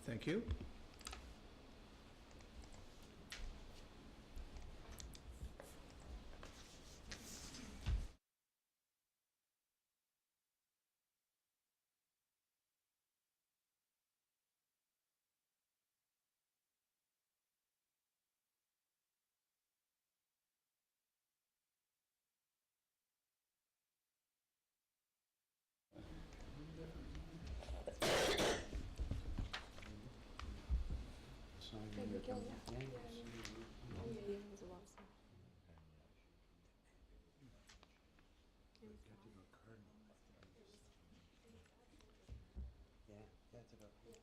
Thank you. Yeah, that's about it.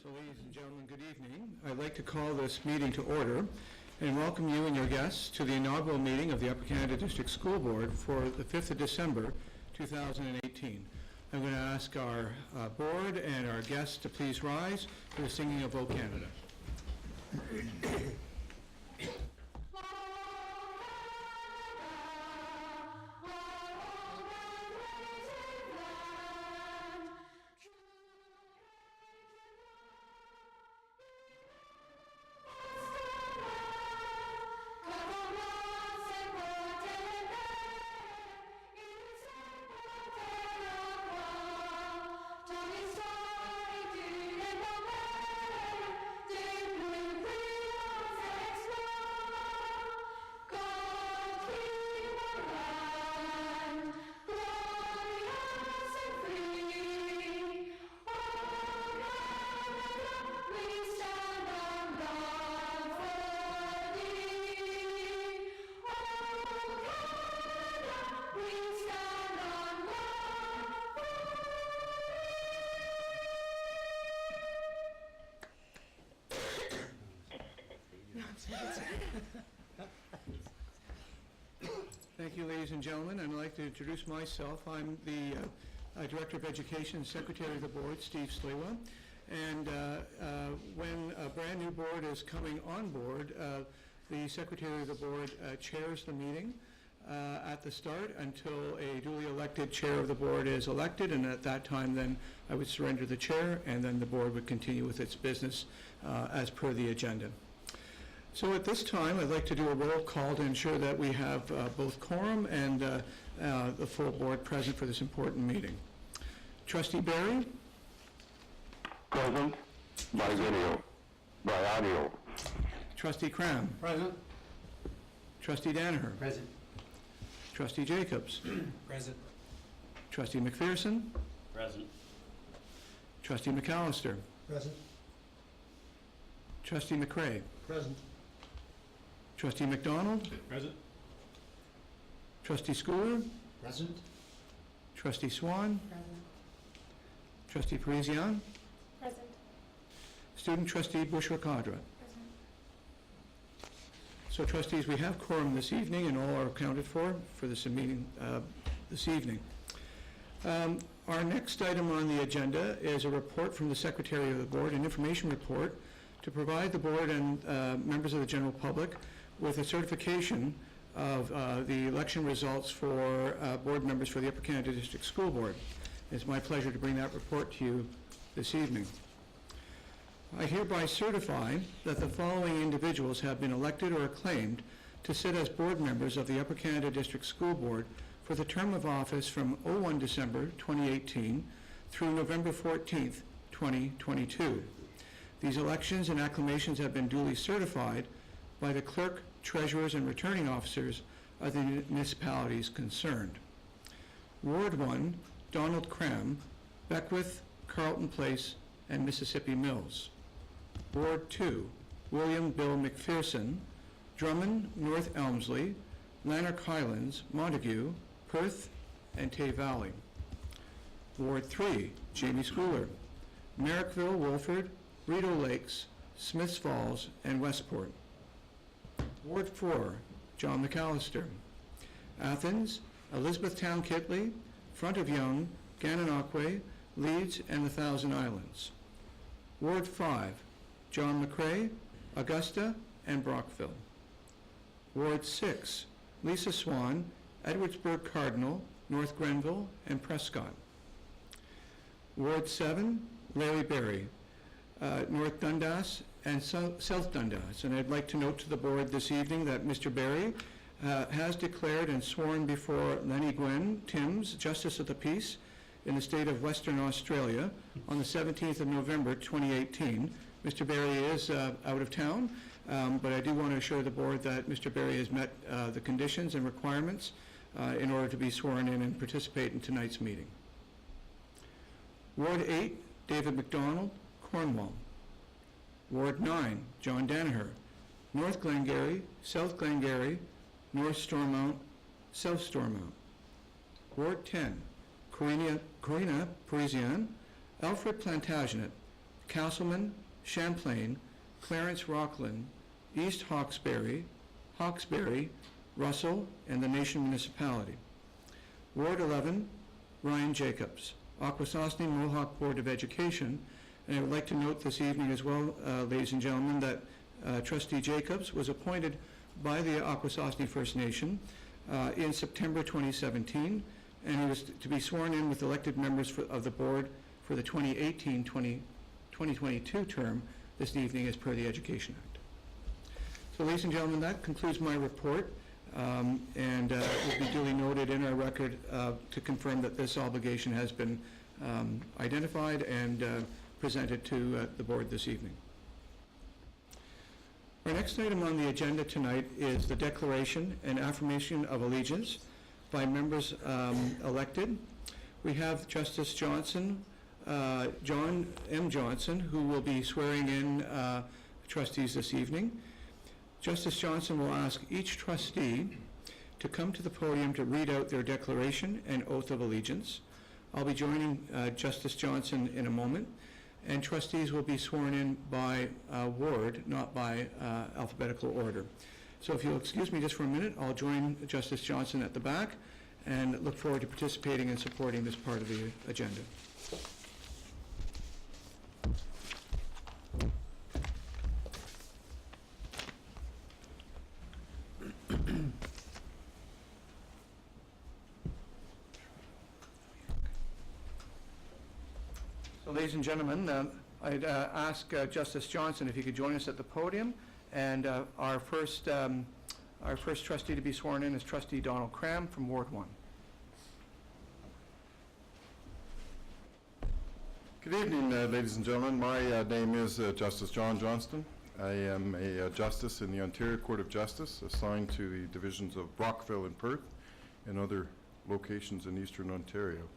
So, ladies and gentlemen, good evening. I'd like to call this meeting to order and welcome you and your guests to the inaugural meeting of the Upper Canada District School Board for the 5th of December, 2018. I'm going to ask our board and our guests to please rise for the singing of O Canada. Thank you, ladies and gentlemen. I'd like to introduce myself. I'm the Director of Education and Secretary of the Board, Steve Sliwa. And when a brand new board is coming on board, the Secretary of the Board chairs the meeting at the start until a duly elected chair of the board is elected, and at that time then I would surrender the chair and then the board would continue with its business as per the agenda. So at this time, I'd like to do a roll call to ensure that we have both quorum and the full board present for this important meeting. Trustee Barry? Present by video, by audio. Trustee Cram? Present. Trustee Danaher? Present. Trustee Jacobs? Present. Trustee McPherson? Present. Trustee McAllister? Present. Trustee McRae? Present. Trustee McDonald? Present. Trustee Schooler? Present. Trustee Swan? Present. Trustee Parisian? Present. Student Trustee Bush-Ricadra? Present. So trustees, we have quorum this evening and all are accounted for this meeting this evening. Our next item on the agenda is a report from the Secretary of the Board, an information report to provide the board and members of the general public with a certification of the election results for board members for the Upper Canada District School Board. It's my pleasure to bring that report to you this evening. I hereby certify that the following individuals have been elected or acclaimed to sit as board members of the Upper Canada District School Board for the term of office from 01 December 2018 through November 14th, 2022. These elections and acclamations have been duly certified by the clerk, treasurers, and returning officers of the municipalities concerned. Ward 1, Donald Cram, Beckwith, Carlton Place, and Mississippi Mills. Ward 2, William Bill McPherson, Drummond, North Elmsley, Lanark Highlands, Montague, Perth, and Tay Valley. Ward 3, Jamie Schooler, Merrickville, Wolford, Rideau Lakes, Smiths Falls, and Westport. Ward 4, John McAllister. Athens, Elizabethtown Kitley, Front of Young, Gananoque, Leeds, and the Thousand Islands. Ward 5, John McCrae, Augusta, and Brockville. Ward 6, Lisa Swan, Edwardsburg Cardinal, North Grenville, and Prescott. Ward 7, Larry Berry, North Dundas and South Dundas. And I'd like to note to the board this evening that Mr. Berry has declared and sworn before Lenny Gwen Timms, Justice of the Peace in the state of Western Australia on the 17th of November 2018. Mr. Berry is out of town, but I do want to assure the board that Mr. Berry has met the conditions and requirements in order to be sworn in and participate in tonight's meeting. Ward 8, David McDonald, Cornwall. Ward 9, John Danaher, North Glengarry, South Glengarry, North Stormont, South Stormont. Ward 10, Corina Parisian, Alfred Plantagenet, Castleman, Champlain, Clarence Rockland, East Hawkesbury, Russell, and the Nation Municipality. Ward 11, Ryan Jacobs, Akwesasne Mohawk Board of Education. And I would like to note this evening as well, ladies and gentlemen, that Trustee Jacobs was appointed by the Akwesasne First Nation in September 2017, and he was to be sworn in with elected members of the board for the 2018-2022 term this evening as per the Education Act. So, ladies and gentlemen, that concludes my report, and it will be duly noted in our record to confirm that this obligation has been identified and presented to the board this evening. Our next item on the agenda tonight is the declaration and affirmation of allegiance by members elected. We have Justice Johnson, John M. Johnson, who will be swearing in trustees this evening. Justice Johnson will ask each trustee to come to the podium to read out their declaration and oath of allegiance. I'll be joining Justice Johnson in a moment, and trustees will be sworn in by ward, not by alphabetical order. So if you'll excuse me just for a minute, I'll join Justice Johnson at the back and look forward to participating and supporting this part of the agenda. So, ladies and gentlemen, I'd ask Justice Johnson if he could join us at the podium. And our first trustee to be sworn in is Trustee Donald Cram from Ward 1. Good evening, ladies and gentlemen. My name is Justice John Johnston. I am a justice in the Ontario Court of Justice, assigned to the divisions of Brockville and Perth and other locations in Eastern Ontario.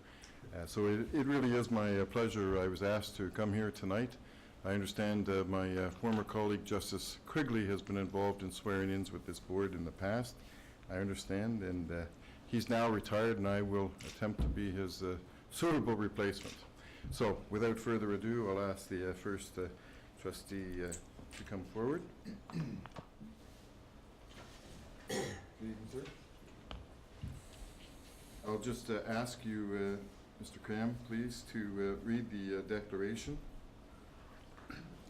So it really is my pleasure. I was asked to come here tonight. I understand my former colleague, Justice Crigley, has been involved in swearing-ins with this board in the past, I understand, and he's now retired, and I will attempt to be his suitable replacement. So, without further ado, I'll ask the first trustee to come forward. Good evening, sir. I'll just ask you, Mr. Cram, please, to read the declaration.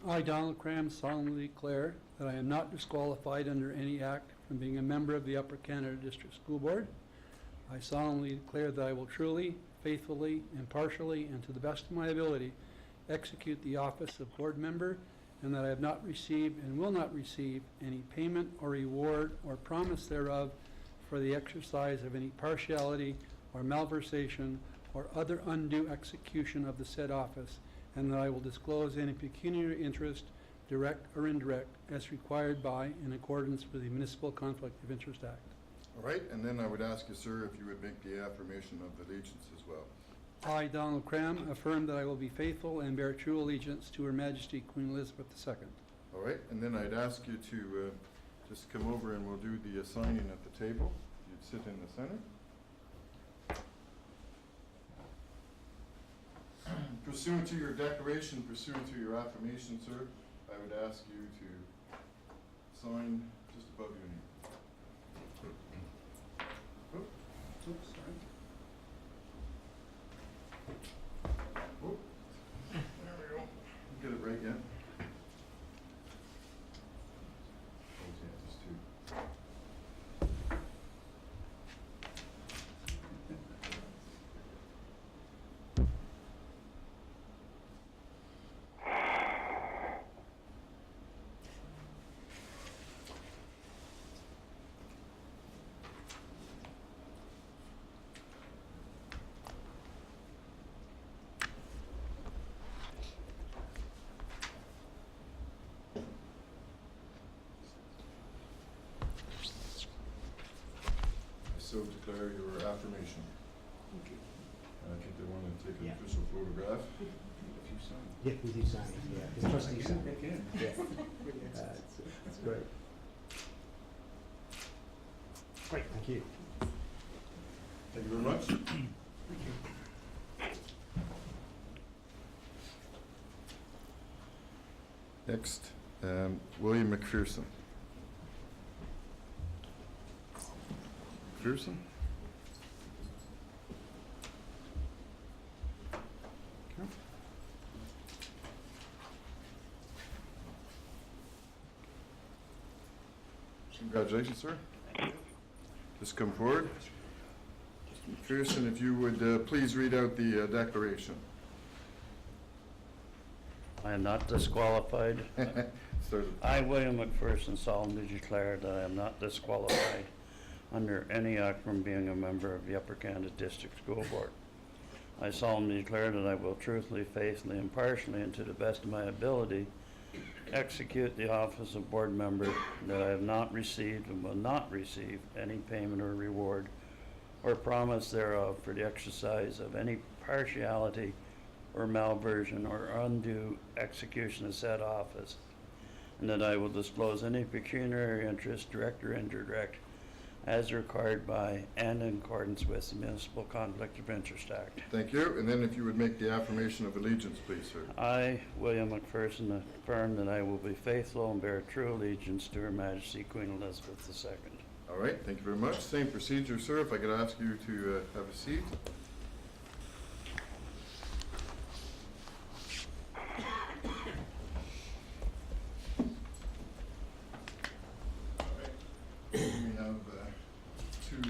I, Donald Cram, solemnly declare that I am not disqualified under any act from being a member of the Upper Canada District School Board. I solemnly declare that I will truly, faithfully, impartially, and to the best of my ability execute the office of board member, and that I have not received and will not receive any payment or reward or promise thereof for the exercise of any partiality or malversation or other undue execution of the said office, and that I will disclose any pecuniary interest, direct or indirect, as required by in accordance with the Municipal Conflict of Interest Act. All right, and then I would ask you, sir, if you would make the affirmation of allegiance as well. I, Donald Cram, affirm that I will be faithful and bear true allegiance to Her Majesty Queen Elizabeth II. All right, and then I'd ask you to just come over and we'll do the assigning at the table. You'd sit in the center. Pursuant to your declaration, pursuant to your affirmation, sir, I would ask you to sign just above your name. so declare your affirmation. Thank you. And I think they want to take an Yeah. official photograph. If you sign. Yeah, we do sign it, yeah. The trustees sign it. Again. Yeah. It's great. Great, thank you. Thank you very much. Next, William McPherson. McPherson? Okay. Congratulations, sir. Just come forward. Mr. McPherson, if you would please read out the declaration. I am not disqualified. Start I, William McPherson, solemnly declare that I am not disqualified under any act from being a member of the Upper Canada District School Board. I solemnly declare that I will truthfully, faithfully, impartially, and to the best of my ability execute the office of board member, that I have not received and will not receive any payment or reward or promise thereof for the exercise of any partiality or malversion or undue execution of said office, and that I will disclose any pecuniary interest, direct or indirect, as required by and in accordance with the Municipal Conflict of Interest Act. Thank you. And then if you would make the affirmation of allegiance, please, sir. I, William McPherson, affirm that I will be faithful and bear true allegiance to Her Majesty Queen Elizabeth II. All right, thank you very much. Same procedure, sir. If I could ask you to have a seat. All right. We have two I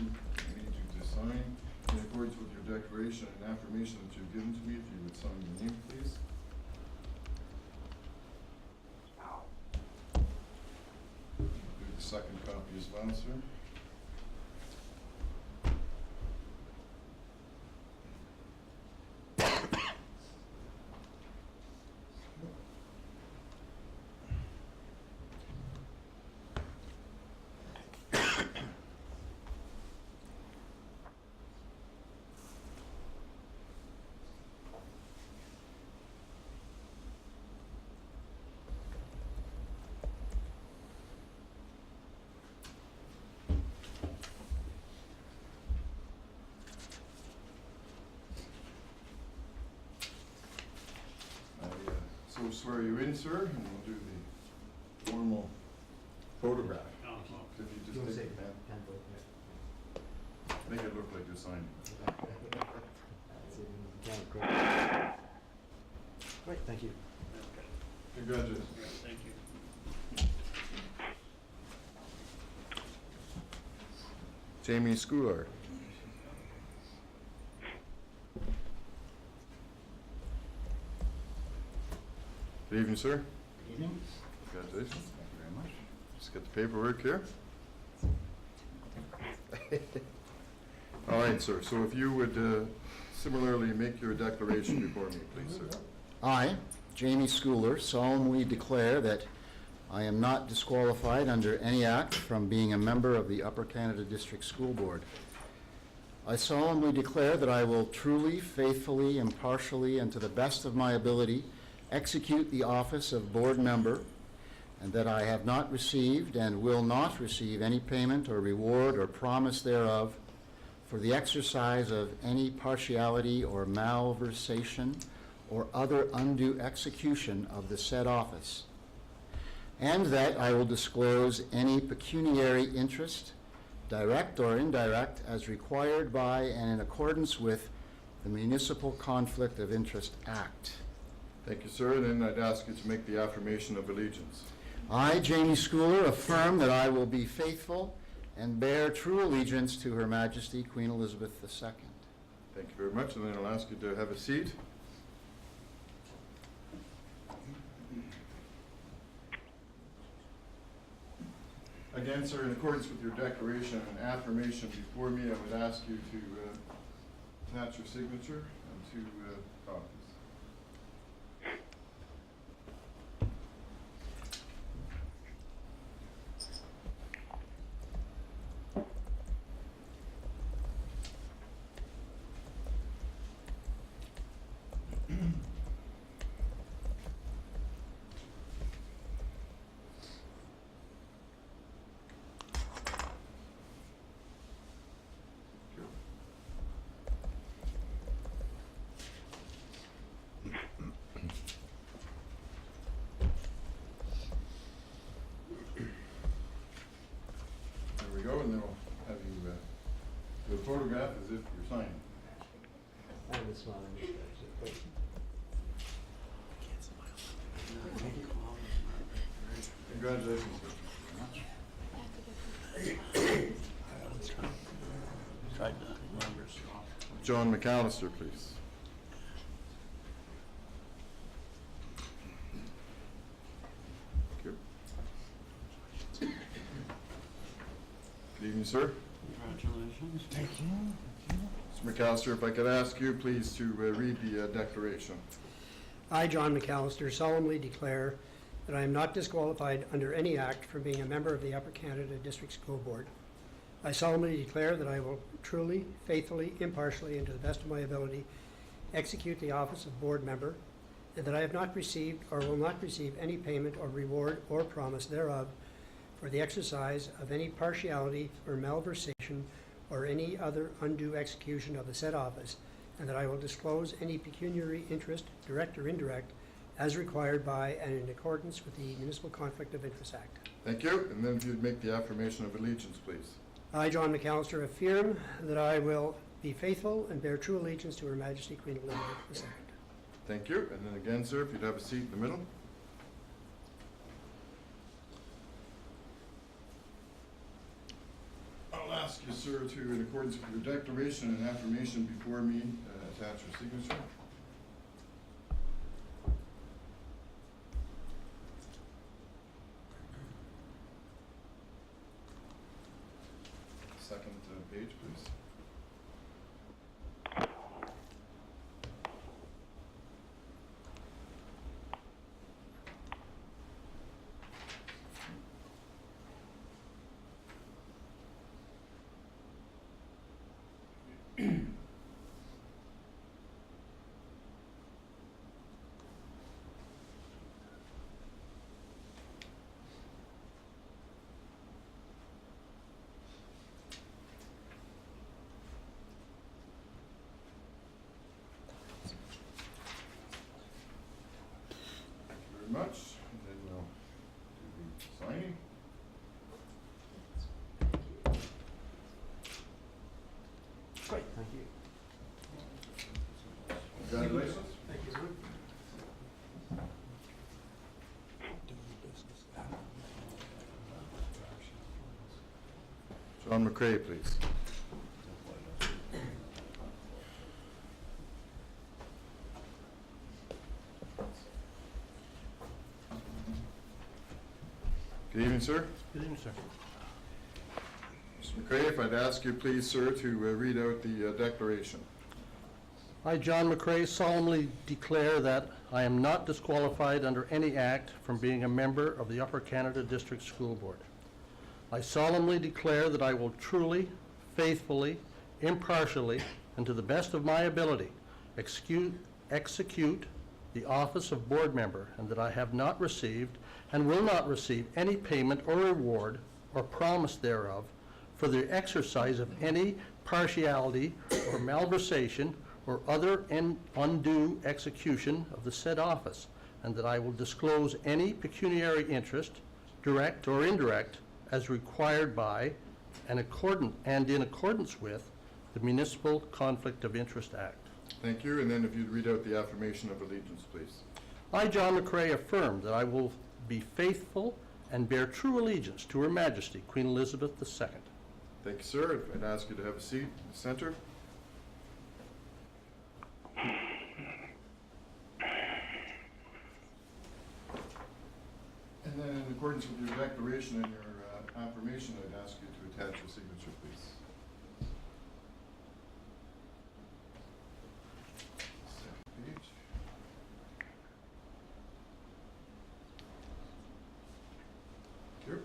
need you to sign in accordance with your declaration and affirmation that you've given to me. If you would sign your name, please. Do the second copy as well, sir. So swear you in, sir, and we'll do the formal photograph. If you You just want to say take a pen, handbook? make it look like you're signing. Yeah. Great, thank you. Congratulations. Thank you. Jamie Schooler. Good evening, sir. Good evening. Congratulations. Thank you very much. Just get the paperwork here. All right, sir. So if you would similarly make your declaration before me, please, sir. I, Jamie Schooler, solemnly declare that I am not disqualified under any act from being a member of the Upper Canada District School Board. I solemnly declare that I will truly, faithfully, impartially, and to the best of my ability execute the office of board member, and that I have not received and will not receive any payment or reward or promise thereof for the exercise of any partiality or malversation or other undue execution of the said office, and that I will disclose any pecuniary interest, direct or indirect, as required by and in accordance with the Municipal Conflict of Interest Act. Thank you, sir. And then I'd ask you to make the affirmation of allegiance. I, Jamie Schooler, affirm that I will be faithful and bear true allegiance to Her Majesty Queen Elizabeth II. Thank you very much. And then I'll ask you to have a seat. Again, sir, in accordance with your declaration and affirmation before me, I would ask you to attach your signature and two copies. you go, and then we'll have you do a photograph as if you're signing. I have a smile on your face. Great. Congratulations. Tried to remember. John McAllister, please. Thank you. Good evening, sir. Congratulations. Mr. McAllister, if I could ask you, please, to read the declaration. I, John McAllister, solemnly declare that I am not disqualified under any act from being a member of the Upper Canada District School Board. I solemnly declare that I will truly, faithfully, impartially, and to the best of my ability execute the office of board member, and that I have not received or will not receive any payment or reward or promise thereof for the exercise of any partiality or malversation or any other undue execution of the said office, and that I will disclose any pecuniary interest, direct or indirect, as required by and in accordance with the Municipal Conflict of Interest Act. Thank you. And then if you'd make the affirmation of allegiance, please. I, John McAllister, affirm that I will be faithful and bear true allegiance to Her Majesty Queen Elizabeth II. Thank you. And then again, sir, if you'd have a seat in the middle. I'll ask you, sir, to, in accordance with your declaration and affirmation before me, attach your signature. Second page, please. Much, and then we'll do the signing. Great, thank you. Congratulations. Thank you, sir. John McCrae, please. Good evening, sir. Good evening, sir. Mr. McCrae, if I'd ask you, please, sir, to read out the declaration. I, John McCrae, solemnly declare that I am not disqualified under any act from being a member of the Upper Canada District School Board. I solemnly declare that I will truly, faithfully, impartially, and to the best of my ability execute the office of board member, and that I have not received and will not receive any payment or reward or promise thereof for the exercise of any partiality or malversation or other undue execution of the said office, and that I will disclose any pecuniary interest, direct or indirect, as required by and in accordance with the Municipal Conflict of Interest Act. Thank you, and then if you'd read out the affirmation of allegiance, please. I, John McCrae, affirm that I will be faithful and bear true allegiance to Her Majesty Queen Elizabeth II. Thank you, sir. If I'd ask you to have a seat in the center. And then in accordance with your declaration and your affirmation, I'd ask you to attach your signature, please. Second page. Here.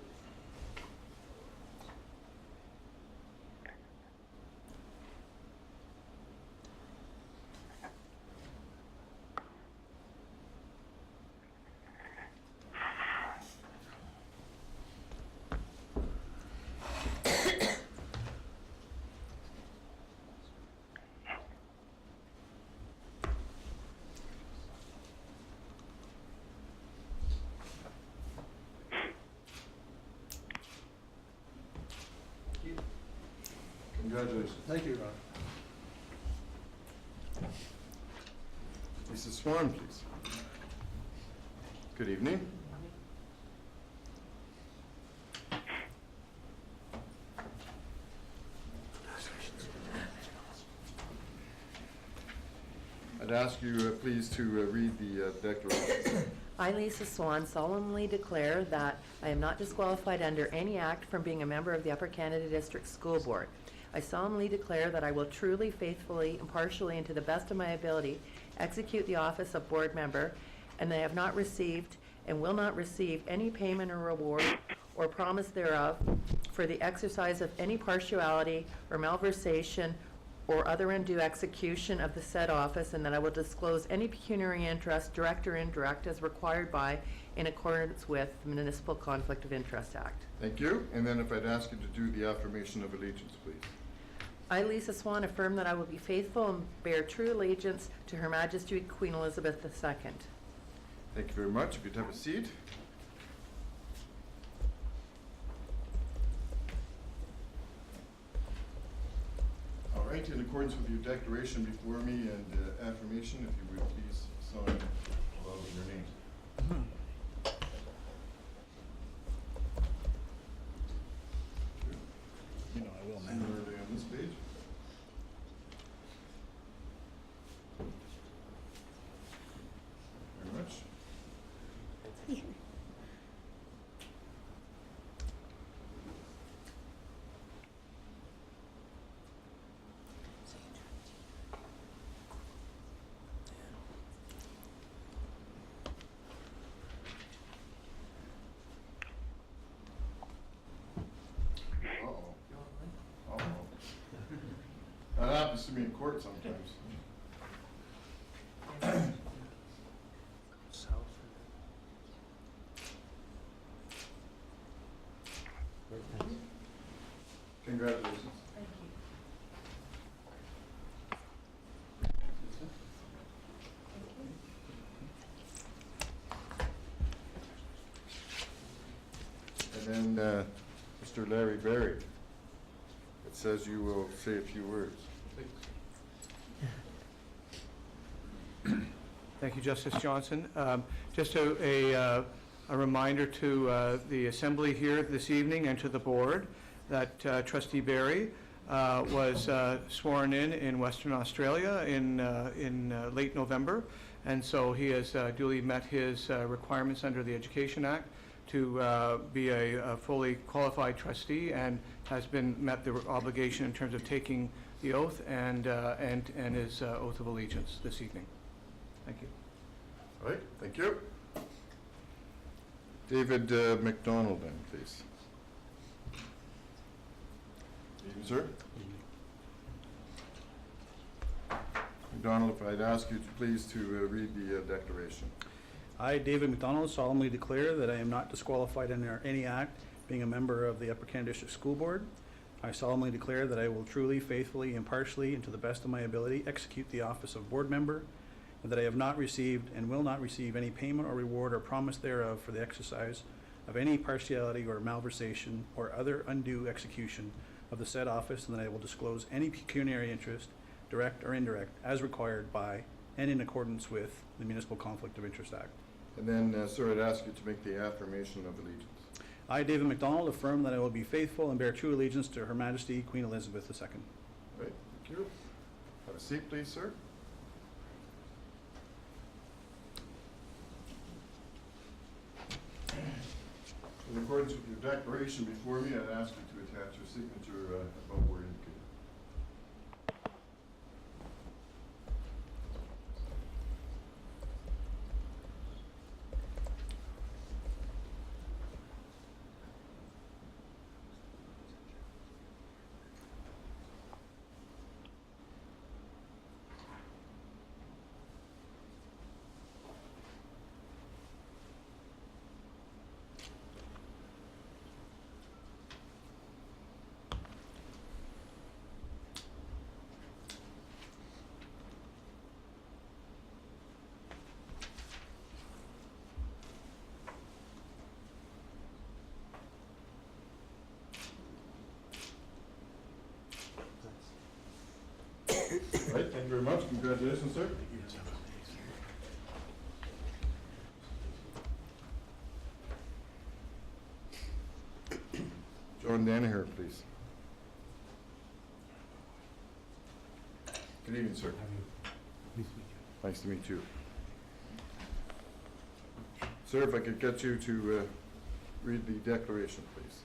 Congratulations. Thank you, Ron. Mrs. Swan, please. Good evening. I'd ask you, please, to read the declaration. I, Lisa Swan, solemnly declare that I am not disqualified under any act from being a member of the Upper Canada District School Board. I solemnly declare that I will truly, faithfully, impartially, and to the best of my ability execute the office of board member, and that I have not received and will not receive any payment or reward or promise thereof for the exercise of any partiality or malversation or other undue execution of the said office, and that I will disclose any pecuniary interest, direct or indirect, as required by, in accordance with, the Municipal Conflict of Interest Act. Thank you. And then if I'd ask you to do the affirmation of allegiance, please. I, Lisa Swan, affirm that I will be faithful and bear true allegiance to Her Majesty Queen Elizabeth II. Thank you very much. If you'd have a seat. All right, in accordance with your declaration before me and affirmation, if you would please sign along with your name. You know I will, man. Similarly on this page. Very much. Uh-oh. Uh-oh. That happens to me in court sometimes. Great, thanks. Congratulations. Thank you. And then, Mr. Larry Berry, it says you will say a few words. Thank you, Justice Johnson. Just a reminder to the Assembly here this evening and to the Board that Trustee Berry was sworn in Western Australia in late November, and so he has duly met his requirements under the Education Act to be a fully qualified trustee, and has met the obligation in terms of taking the oath and his oath of allegiance this evening. Thank you. All right, thank you. David McDonald, then, please. Evening, sir. McDonald, if I'd ask you to please to read the declaration. I, David McDonald, solemnly declare that I am not disqualified under any act being a member of the Upper Canada District School Board. I solemnly declare that I will truly, faithfully, impartially, and to the best of my ability execute the office of board member, and that I have not received and will not receive any payment or reward or promise thereof for the exercise of any partiality or malversation or other undue execution of the said office, and that I will disclose any pecuniary interest, direct or indirect, as required by and in accordance with the Municipal Conflict of Interest Act. And then, sir, I'd ask you to make the affirmation of allegiance. I, David McDonald, affirm that I will be faithful and bear true allegiance to Her Majesty Queen Elizabeth II. All right, thank you. Have a seat, please, sir. In accordance with your declaration before me, I'd ask you to attach your signature above where indicated. right, thank you very much. Congratulations, sir. John Danaher, please. Good evening, sir. Nice to meet you. Sir, if I could get you to read the declaration, please.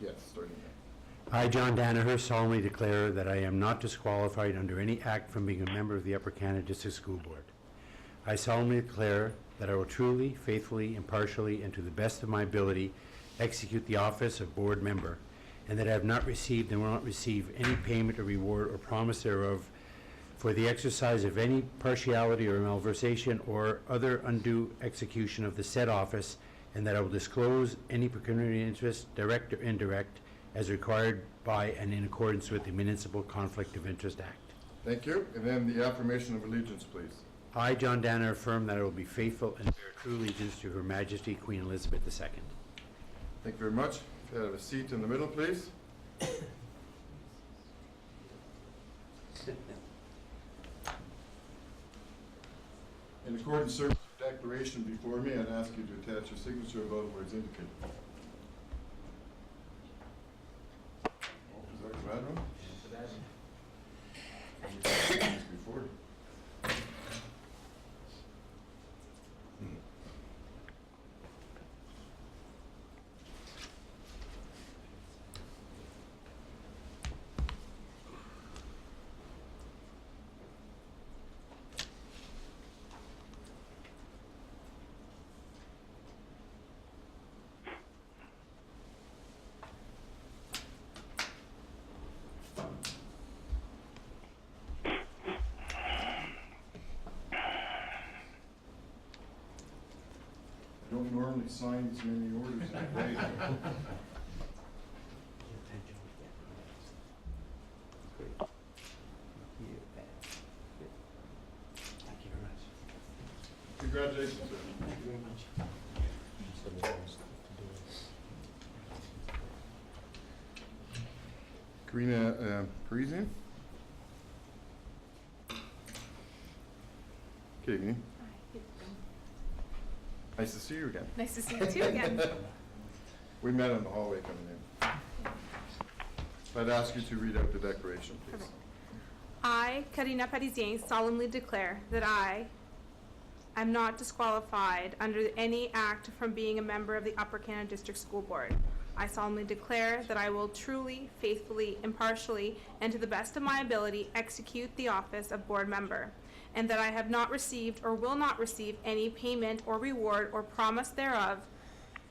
Yes, starting there. I, John Danaher, solemnly declare that I am not disqualified under any act from being a member of the Upper Canada District School Board. I solemnly declare that I will truly, faithfully, impartially, and to the best of my ability execute the office of board member, and that I have not received and will not receive any payment or reward or promise thereof for the exercise of any partiality or malversation or other undue execution of the said office, and that I will disclose any pecuniary interest, direct or indirect, as required by and in accordance with the Municipal Conflict of Interest Act. Thank you. And then the affirmation of allegiance, please. I, John Danner, affirm that I will be faithful and bear true allegiance to Her Majesty Queen Elizabeth II. Thank you very much. If you have a seat in the middle, please. In accordance with the declaration before me, I'd ask you to attach your signature above where it's indicated. Oh, is that the bad one? Before. I don't normally sign as many orders in a day. Congratulations, sir. Thank you very much. Karina Parisian. Good evening. Nice to see you again. Nice to see you too again. We met in the hallway coming in. I'd ask you to read out the declaration, please. Perfect. I, Karina Parisien, solemnly declare that I am not disqualified under any act from being a member of the Upper Canada District School Board. I solemnly declare that I will truly, faithfully, impartially, and to the best of my ability execute the office of board member, and that I have not received or will not receive any payment or reward or promise thereof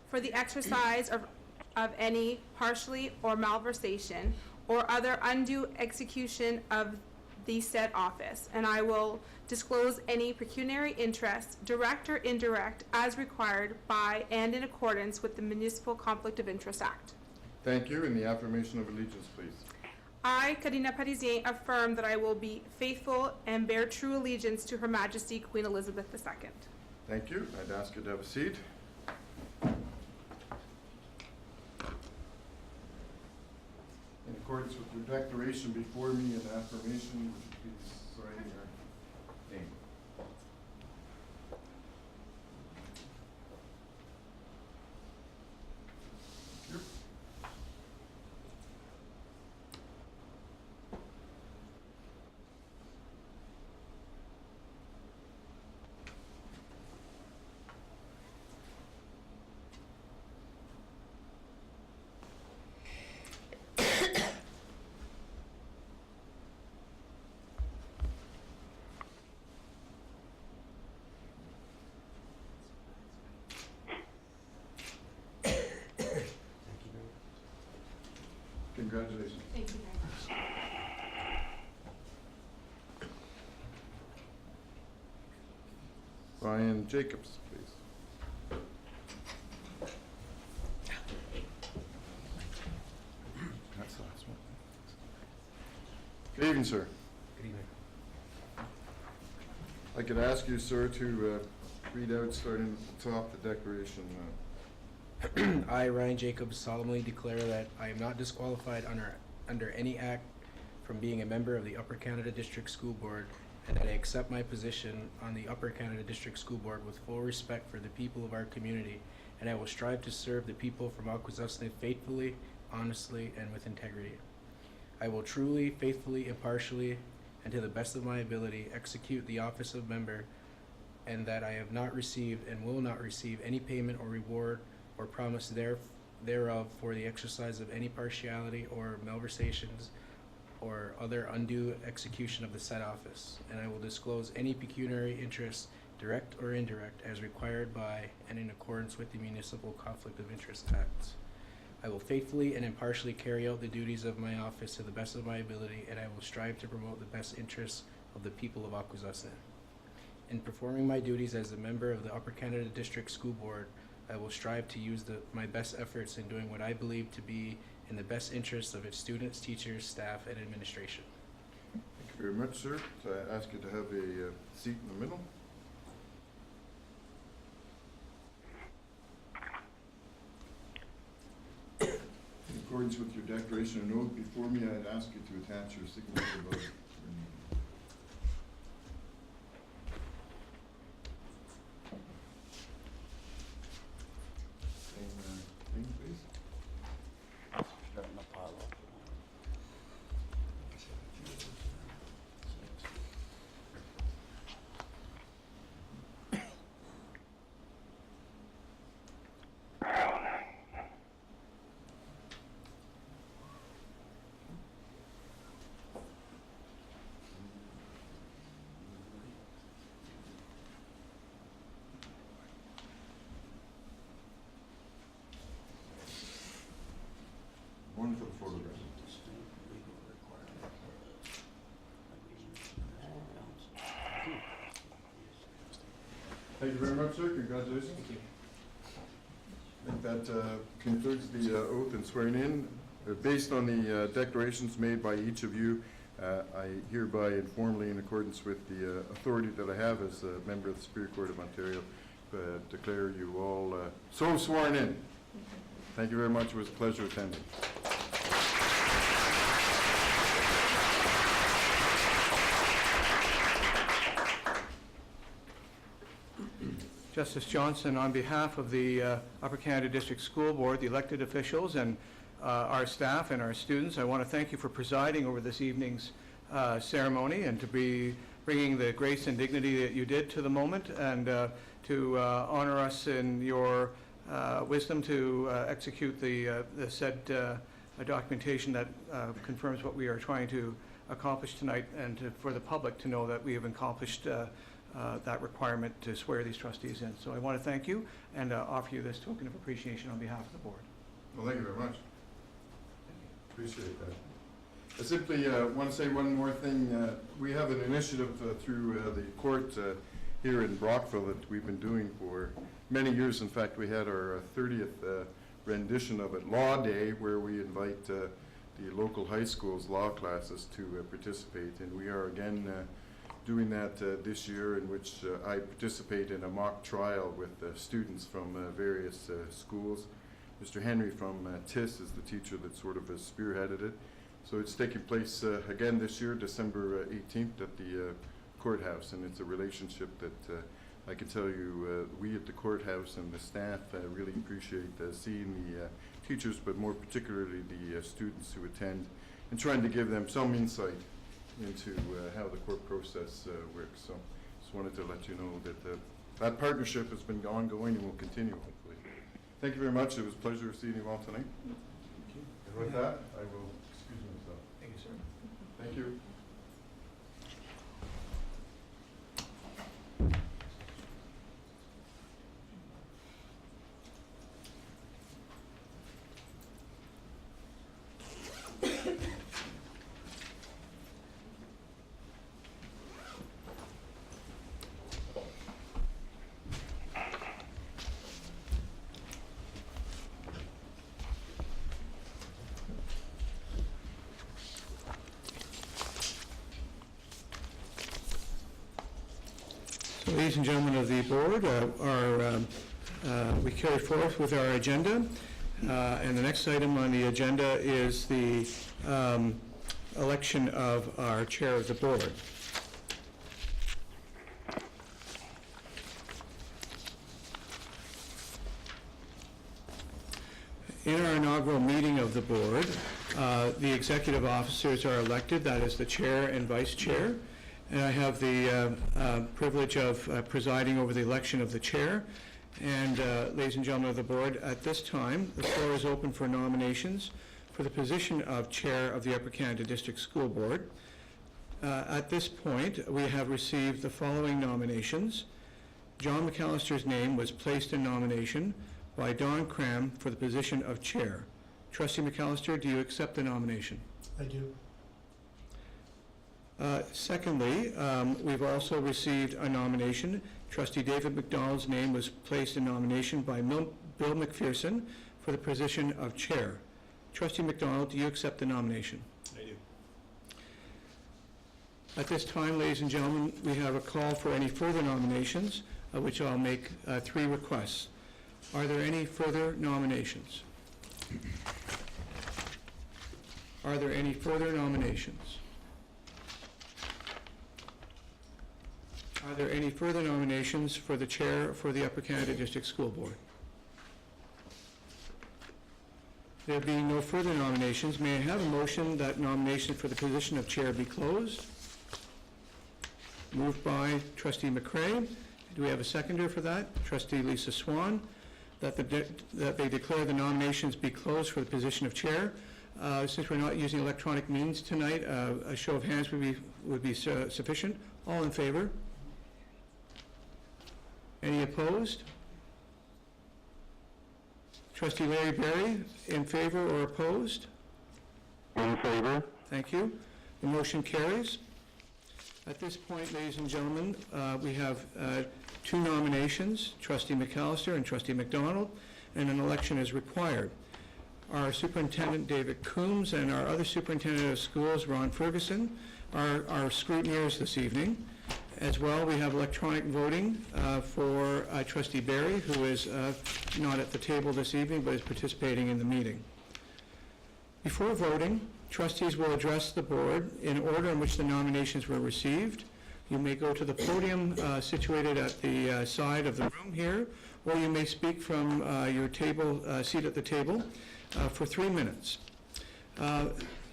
for the exercise of any partially or malversation or other undue execution of the said office, and I will disclose any pecuniary interest, direct or indirect, as required by and in accordance with the Municipal Conflict of Interest Act. Thank you, and the affirmation of allegiance, please. I, Karina Parisien, affirm that I will be faithful and bear true allegiance to Her Majesty Queen Elizabeth II. Thank you. I'd ask you to have a seat. In accordance with your declaration before me and affirmation, would you please sign your name? Thank you. Congratulations. Thank you very much. Ryan Jacobs, please. That's the last one. Good evening, sir. Good evening. I could ask you, sir, to read out, starting at the top, the declaration. I, Ryan Jacobs, solemnly declare that I am not disqualified under any act from being a member of the Upper Canada District School Board, and that I accept my position on the Upper Canada District School Board with full respect for the people of our community, and I will strive to serve the people from Akwesasne faithfully, honestly, and with integrity. I will truly, faithfully, impartially, and to the best of my ability execute the office of member, and that I have not received and will not receive any payment or reward or promise thereof for the exercise of any partiality or malversations or other undue execution of the said office, and I will disclose any pecuniary interest, direct or indirect, as required by and in accordance with the Municipal Conflict of Interest Acts. I will faithfully and impartially carry out the duties of my office to the best of my ability, and I will strive to promote the best interests of the people of Akwesasne. In performing my duties as a member of the Upper Canada District School Board, I will strive to use my best efforts in doing what I believe to be in the best interests of its students, teachers, staff, and administration. Thank you very much, sir. So I ask you to have a seat in the middle. In accordance with your declaration and oath before me, I'd ask you to attach your signature above your name. Same thing, please. Starting to pile up. Wonderful photograph. Thank you very much, sir. Congratulations. Thank you. I think that concludes the oath and swearing in. Based on the declarations made by each of you, I hereby informally, in accordance with the authority that I have as a member of the Superior Court of Ontario, declare you all so sworn in. Thank you very much. It was a pleasure attending. Justice Johnson, on behalf of the Upper Canada District School Board, the elected officials, and our staff and our students, I want to thank you for presiding over this evening's ceremony and to be bringing the grace and dignity that you did to the moment, and to honor us in your wisdom to execute the said documentation that confirms what we are trying to accomplish tonight, and for the public to know that we have accomplished that requirement to swear these trustees in. So I want to thank you and offer you this token of appreciation on behalf of the board. Well, thank you very much. Appreciate that. I simply want to say one more thing. We have an initiative through the court here in Brockville that we've been doing for many years. In fact, we had our 30th rendition of it, Law Day, where we invite the local high schools law classes to participate. And we are again doing that this year, in which I participate in a mock trial with students from various schools. Mr. Henry from TIS is the teacher that sort of spearheaded it. So it's taking place again this year, December 18th at the courthouse, and it's a relationship that I can tell you we at the courthouse and the staff really appreciate seeing the teachers, but more particularly the students who attend, and trying to give them some insight into how the court process works. So just wanted to let you know that that partnership has been ongoing and will continue, hopefully. Thank you very much. It was a pleasure seeing you all tonight. Thank you. And with that, I will excuse myself. Thank you, sir. Thank you. Ladies and gentlemen of the board, we carry forth with our agenda, and the next item on the agenda is the election of our chair of the board. In our inaugural meeting of the board, the executive officers are elected, that is the chair and vice chair. And I have the privilege of presiding over the election of the chair. And ladies and gentlemen of the board, at this time, the floor is open for nominations for the position of chair of the Upper Canada District School Board. At this point, we have received the following nominations. John McAllister's name was placed in nomination by Don Cram for the position of chair. Trustee McAllister, do you accept the nomination? I do. Secondly, we've also received a nomination. Trustee David McDonald's name was placed in nomination by Bill McPherson for the position of chair. Trustee McDonald, do you accept the nomination? I do. At this time, ladies and gentlemen, we have a call for any further nominations, of which I'll make 3 requests. Are there any further nominations? Are there any further nominations? Are there any further nominations for the chair for the Upper Canada District School Board? There being no further nominations, may I have a motion that nomination for the position of chair be closed? Moved by Trustee McCray. Do we have a seconder for that? Trustee Lisa Swan. That they declare the nominations be closed for the position of chair. Since we're not using electronic means tonight, a show of hands would be sufficient. All in favor? Any opposed? Trustee Larry Berry, in favor or opposed? In favor. Thank you. The motion carries. At this point, ladies and gentlemen, we have 2 nominations, Trustee McAllister and Trustee McDonald, and an election is required. Our Superintendent David Coombs and our other Superintendent of Schools, Ron Ferguson, are our scrutineers this evening. As well, we have electronic voting for Trustee Berry, who is not at the table this evening, but is participating in the meeting. Before voting, trustees will address the board in order in which the nominations were received. You may go to the podium situated at the side of the room here, or you may speak from your table, seat at the table, for 3 minutes.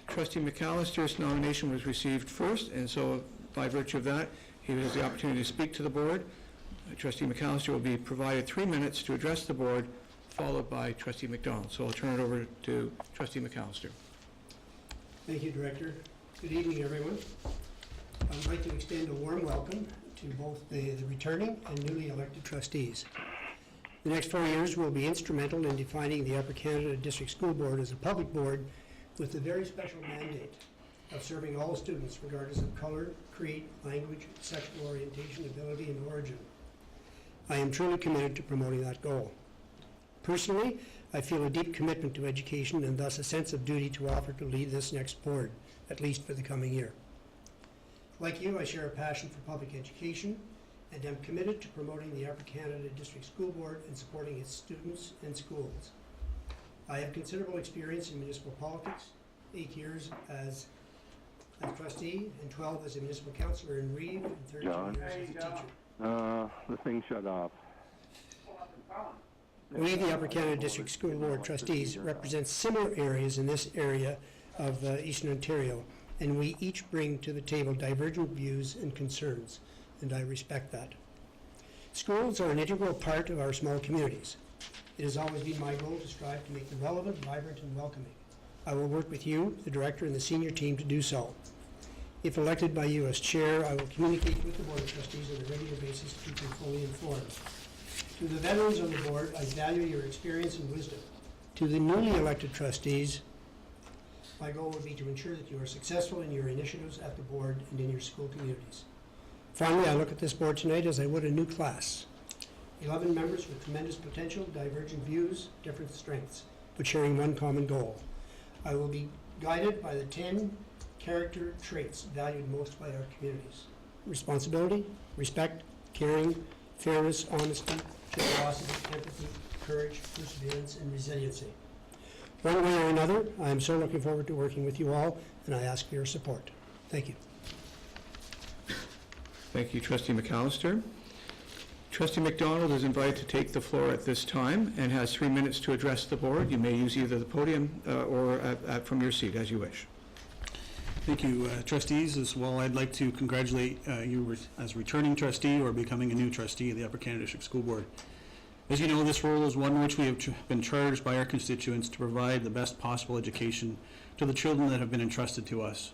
Trustee McAllister's nomination was received first, and so by virtue of that, he has the opportunity to speak to the board. Trustee McAllister will be provided 3 minutes to address the board, followed by Trustee McDonald. So I'll turn it over to Trustee McAllister. Thank you, Director. Good evening, everyone. I would like to extend a warm welcome to both the returning and newly elected trustees. The next 4 years will be instrumental in defining the Upper Canada District School Board as a public board with the very special mandate of serving all students regardless of color, creed, language, sexual orientation, ability, and origin. I am truly committed to promoting that goal. Personally, I feel a deep commitment to education and thus a sense of duty to offer to lead this next board, at least for the coming year. Like you, I share a passion for public education and am committed to promoting the Upper Canada District School Board and supporting its students and schools. I have considerable experience in municipal politics, 8 years as trustee and 12 as a municipal councillor in Reeve and 13 years as a teacher. The thing shut off. We, the Upper Canada District School Board trustees, represent similar areas in this area of Eastern Ontario, and we each bring to the table divergent views and concerns, and I respect that. Schools are an integral part of our small communities. It has always been my goal to strive to make them relevant, vibrant, and welcoming. I will work with you, the director, and the senior team to do so. If elected by you as chair, I will communicate with the Board of Trustees on a regular basis to keep them fully informed. To the veterans on the board, I value your experience and wisdom. To the newly elected trustees, my goal would be to ensure that you are successful in your initiatives at the board and in your school communities. Finally, I look at this board tonight as I would a new class. 11 members with tremendous potential, divergent views, different strengths, but sharing one common goal. I will be guided by the 10 character traits valued most by our communities: responsibility, respect, caring, fairness, honesty, generosity, empathy, courage, perseverance, and resiliency. One way or another, I am so looking forward to working with you all, and I ask for your support. Thank you. Thank you, Trustee McAllister. Trustee McDonald is invited to take the floor at this time and has 3 minutes to address the board. You may use either the podium or from your seat, as you wish. Thank you, trustees. As well, I'd like to congratulate you as returning trustee or becoming a new trustee of the Upper Canada District School Board. As you know, this role is one which we have been charged by our constituents to provide the best possible education to the children that have been entrusted to us.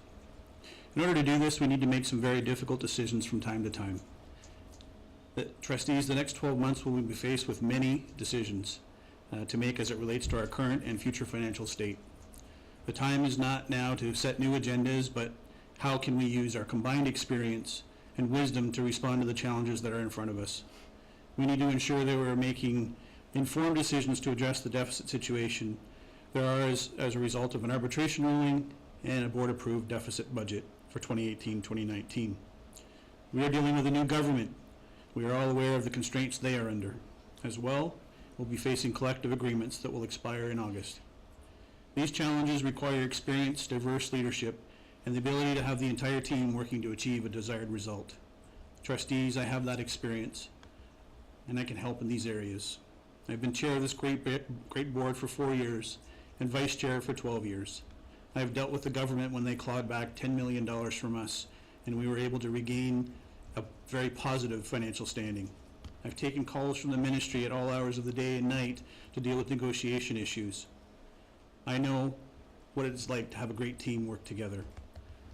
In order to do this, we need to make some very difficult decisions from time to time. Trustees, the next 12 months will be faced with many decisions to make as it relates to our current and future financial state. The time is not now to set new agendas, but how can we use our combined experience and wisdom to respond to the challenges that are in front of us? We need to ensure that we're making informed decisions to address the deficit situation there are as a result of an arbitration ruling and a board-approved deficit budget for 2018-2019. We are dealing with a new government. We are all aware of the constraints they are under. As well, we'll be facing collective agreements that will expire in August. These challenges require experienced, diverse leadership and the ability to have the entire team working to achieve a desired result. Trustees, I have that experience, and I can help in these areas. I've been chair of this great board for 4 years and vice chair for 12 years. I've dealt with the government when they clawed back $10 million from us, and we were able to regain a very positive financial standing. I've taken calls from the ministry at all hours of the day and night to deal with negotiation issues. I know what it's like to have a great team work together.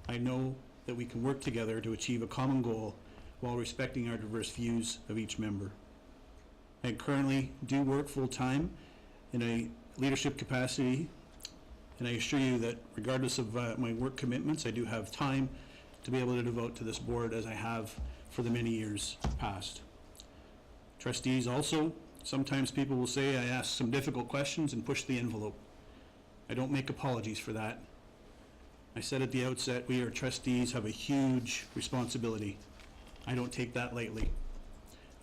I know that we can work together to achieve a common goal while respecting our diverse views of each member. I currently do work full-time in a leadership capacity, and I assure you that regardless of my work commitments, I do have time to be able to devote to this board as I have for the many years past. Trustees, also, sometimes people will say I ask some difficult questions and push the envelope. I don't make apologies for that. I said at the outset, we are trustees, have a huge responsibility. I don't take that lightly.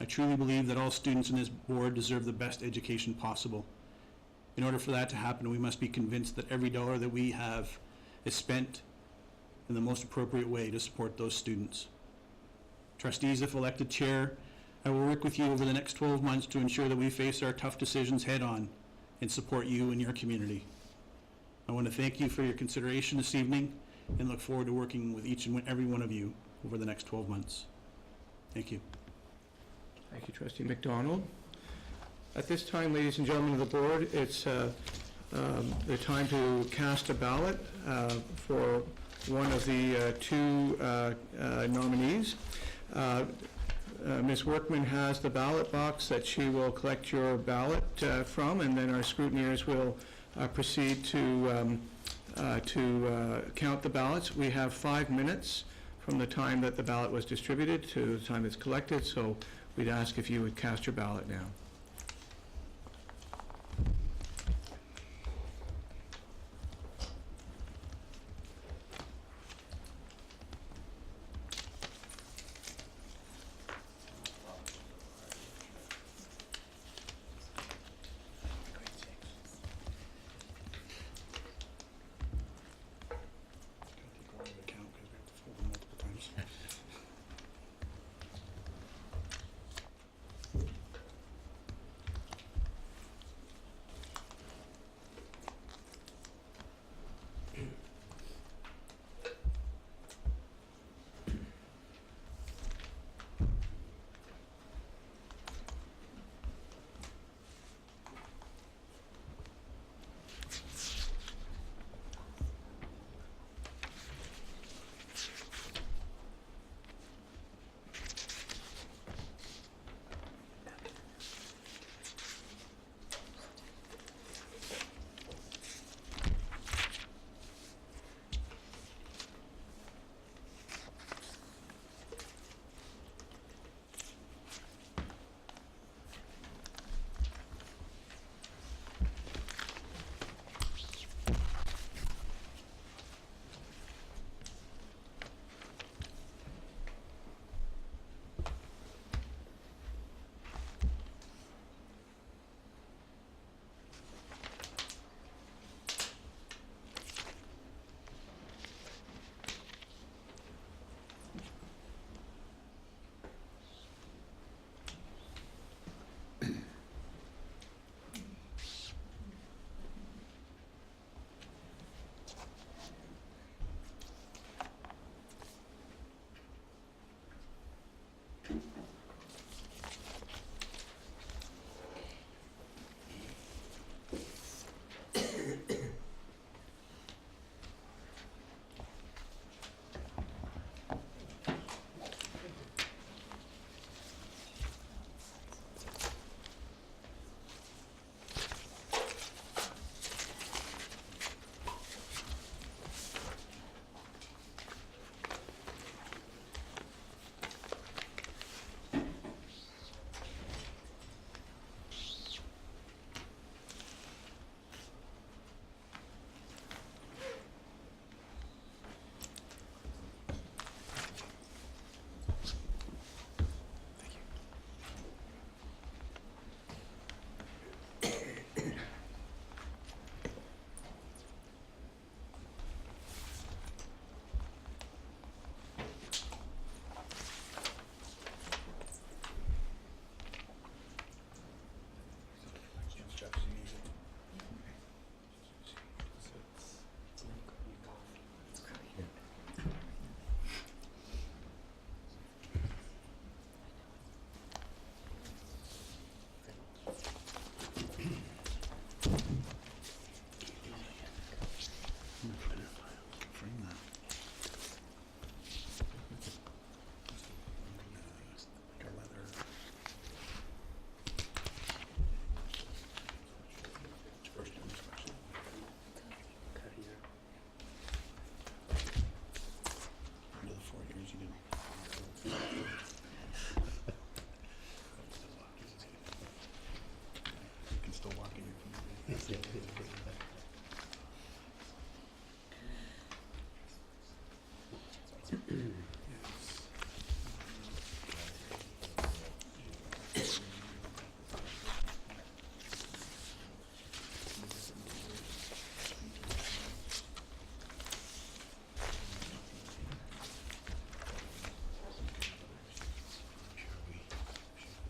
I truly believe that all students in this board deserve the best education possible. In order for that to happen, we must be convinced that every dollar that we have is spent in the most appropriate way to support those students. Trustees, if elected chair, I will work with you over the next 12 months to ensure that we face our tough decisions head on and support you and your community. I want to thank you for your consideration this evening and look forward to working with each and every one of you over the next 12 months. Thank you. Thank you, Trustee McDonald. At this time, ladies and gentlemen of the board, it's the time to cast a ballot for one of the two nominees. Ms. Workman has the ballot box that she will collect your ballot from, and then our scrutineers will proceed to count the ballots. We have 5 minutes from the time that the ballot was distributed to the time it's collected, so we'd ask if you would cast your ballot now.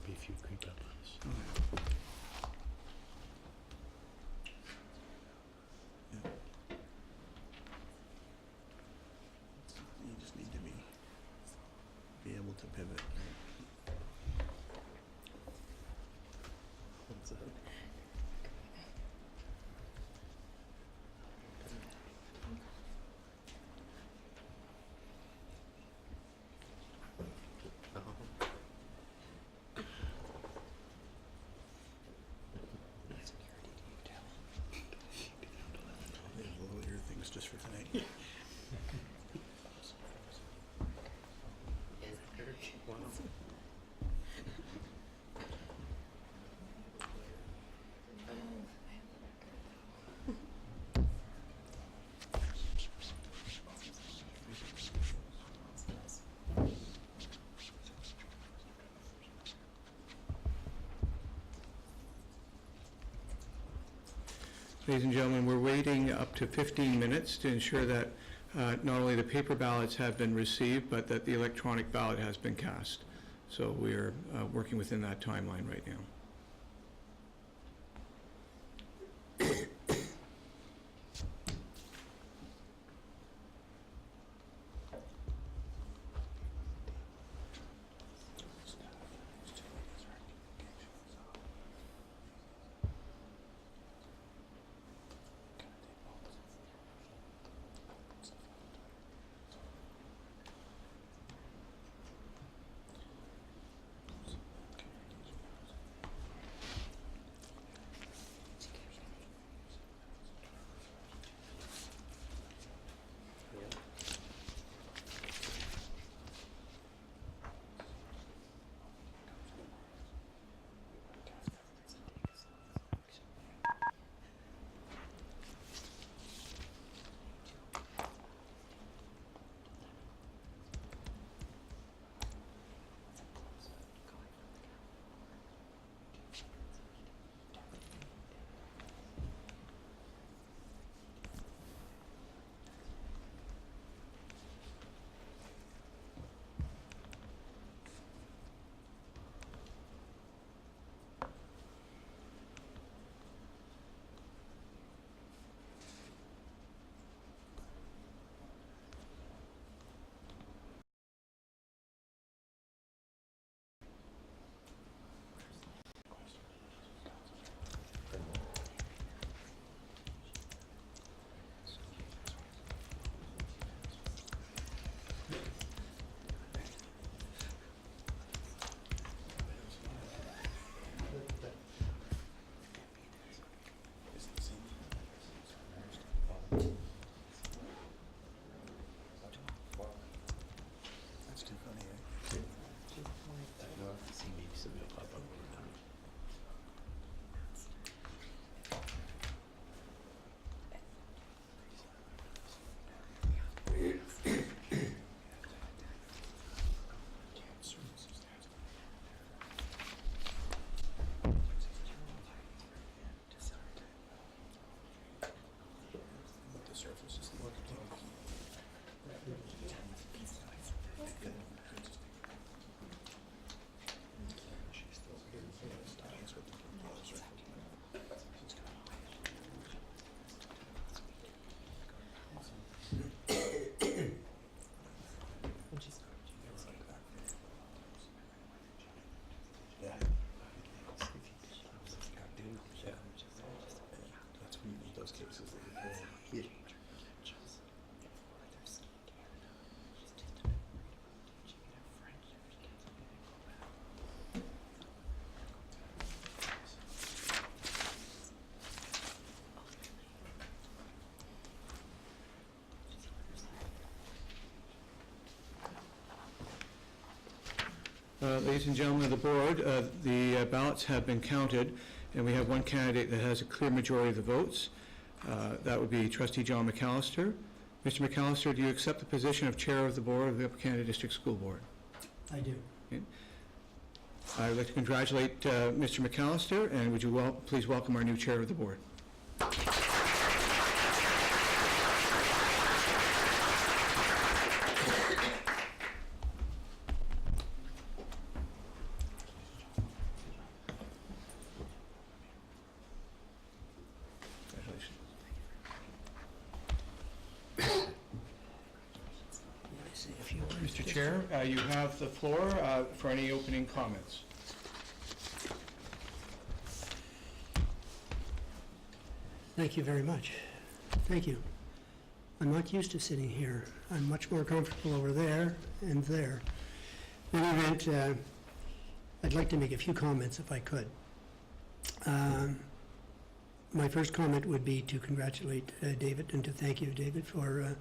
If you creep up on us. You just need to be able to pivot. What's that? They have little ear things just for tonight. Ladies and gentlemen, we're waiting up to 15 minutes to ensure that not only the paper ballots have been received, but that the electronic ballot has been cast. So we're working within that timeline right now. Ladies and gentlemen of the board, the ballots have been counted, and we have one candidate that has a clear majority of the votes. That would be Trustee John McAllister. Mr. McAllister, do you accept the position of Chair of the Board of the Upper Canada District School Board? I do. I would like to congratulate Mr. McAllister, and would you please welcome our new Chair of the Board. Mr. Chair, you have the floor for any opening comments. Thank you very much. Thank you. I'm not used to sitting here. I'm much more comfortable over there and there. In any event, I'd like to make a few comments if I could. My first comment would be to congratulate David and to thank you, David, for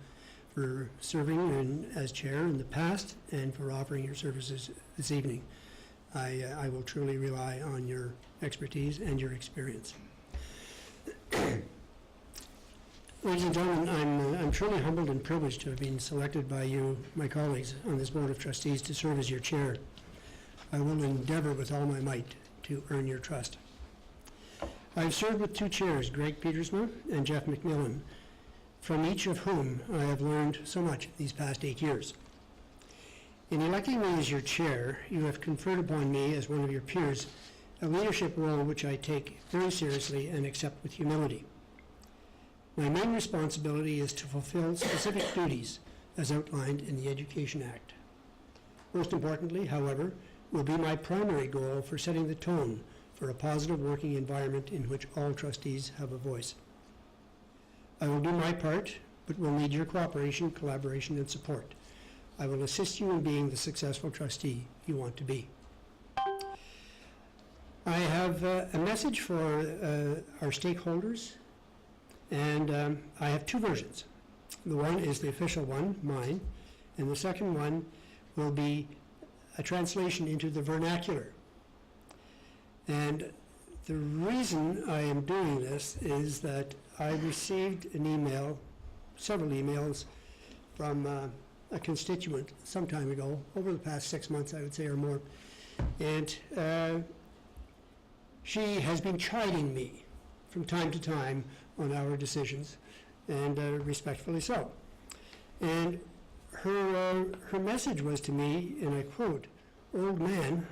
serving as chair in the past and for offering your services this evening. I will truly rely on your expertise and your experience. Ladies and gentlemen, I'm truly humbled and privileged to have been selected by you, my colleagues, on this Board of Trustees to serve as your chair. I will endeavor with all my might to earn your trust. I've served with two chairs, Greg Petersma and Jeff McMillan, from each of whom I have learned so much these past 8 years. In electing me as your chair, you have conferred upon me as one of your peers a leadership role which I take very seriously and accept with humility. My main responsibility is to fulfill specific duties as outlined in the Education Act. Most importantly, however, will be my primary goal for setting the tone for a positive working environment in which all trustees have a voice. I will do my part, but will need your cooperation, collaboration, and support. I will assist you in being the successful trustee you want to be. I have a message for our stakeholders, and I have two versions. The one is the official one, mine, and the second one will be a translation into the vernacular. And the reason I am doing this is that I received an email, several emails, from a constituent some time ago, over the past 6 months, I would say, or more. And she has been chiding me from time to time on our decisions, and respectfully so. And her message was to me, and I quote, "Old man,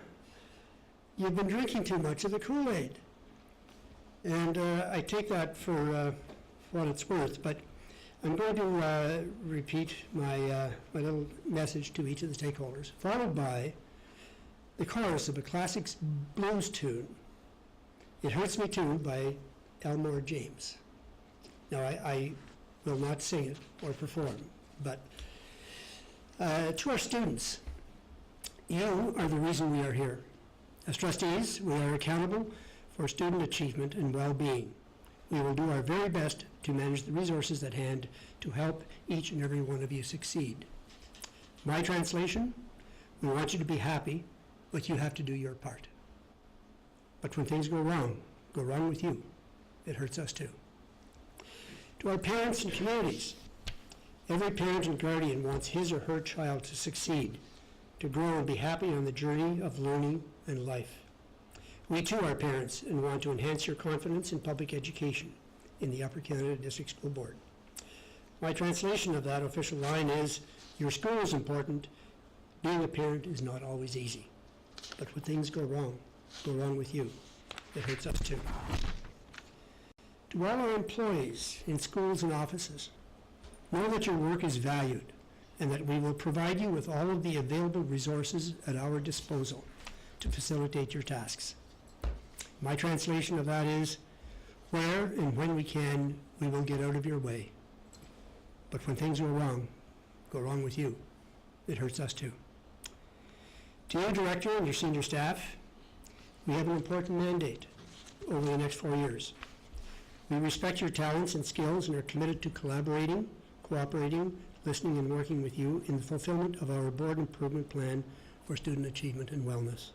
you've been drinking too much of the Kool-Aid." And I take that for what it's worth, but I'm going to repeat my little message to each of the stakeholders, followed by the chorus of a classic blues tune, "It Hurts Me Too" by Elmore James. Now, I will not sing it or perform, but to our students, you are the reason we are here. As trustees, we are accountable for student achievement and well-being. We will do our very best to manage the resources at hand to help each and every one of you succeed. My translation, we want you to be happy, but you have to do your part. But when things go wrong with you, it hurts us too. To our parents and communities, every parent and guardian wants his or her child to succeed, to grow and be happy on the journey of learning and life. We too are parents and want to enhance your confidence in public education in the Upper Canada District School Board. My translation of that official line is, your school is important, being a parent is not always easy. But when things go wrong with you, it hurts us too. To all our employees in schools and offices, know that your work is valued and that we will provide you with all of the available resources at our disposal to facilitate your tasks. My translation of that is, where and when we can, we will get out of your way. But when things go wrong with you, it hurts us too. To you, Director, and your senior staff, we have an important mandate over the next 4 years. We respect your talents and skills and are committed to collaborating, cooperating, listening, and working with you in the fulfillment of our board improvement plan for student achievement and wellness.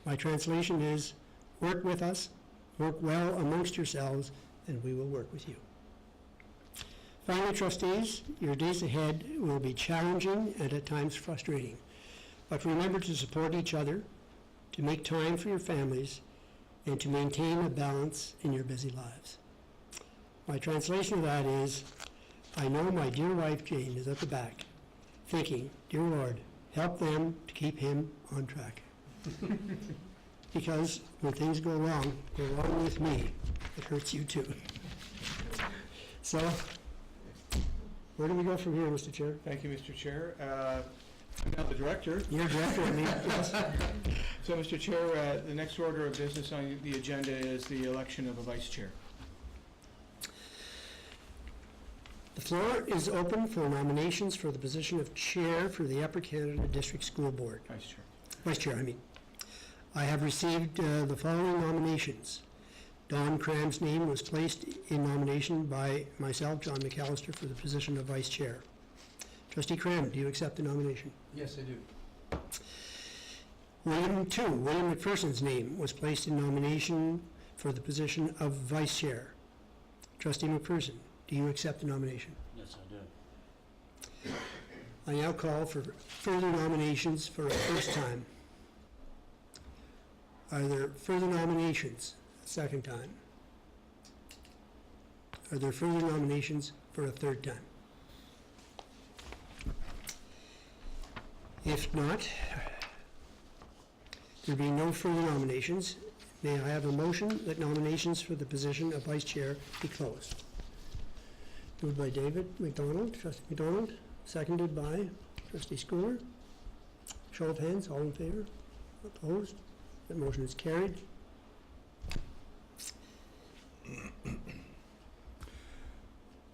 My translation is, work with us, work well amongst yourselves, and we will work with you. Finally, trustees, your days ahead will be challenging and at times frustrating. But remember to support each other, to make time for your families, and to maintain a balance in your busy lives. My translation of that is, I know my dear wife Jane is at the back, thinking, dear Lord, help them to keep him on track. Because when things go wrong with me, it hurts you too. So, where do we go from here, Mr. Chair? Thank you, Mr. Chair. Now the director. You're director, I mean, yes. So, Mr. Chair, the next order of business on the agenda is the election of a vice chair. The floor is open for nominations for the position of chair for the Upper Canada District School Board. Vice chair. Vice chair, I mean. I have received the following nominations. Don Cram's name was placed in nomination by myself, John McAllister, for the position of vice chair. Trustee Cram, do you accept the nomination? Yes, I do. William McPherson's name was placed in nomination for the position of vice chair. Trustee McPherson, do you accept the nomination? Yes, I do. I now call for further nominations for a first time. Are there further nominations a second time? Are there further nominations for a third time? If not, there being no further nominations, may I have a motion that nominations for the position of vice chair be closed? Moved by David McDonald, Trustee McDonald, seconded by Trustee Schooler. Show of hands, all in favor? Opposed? That motion is carried.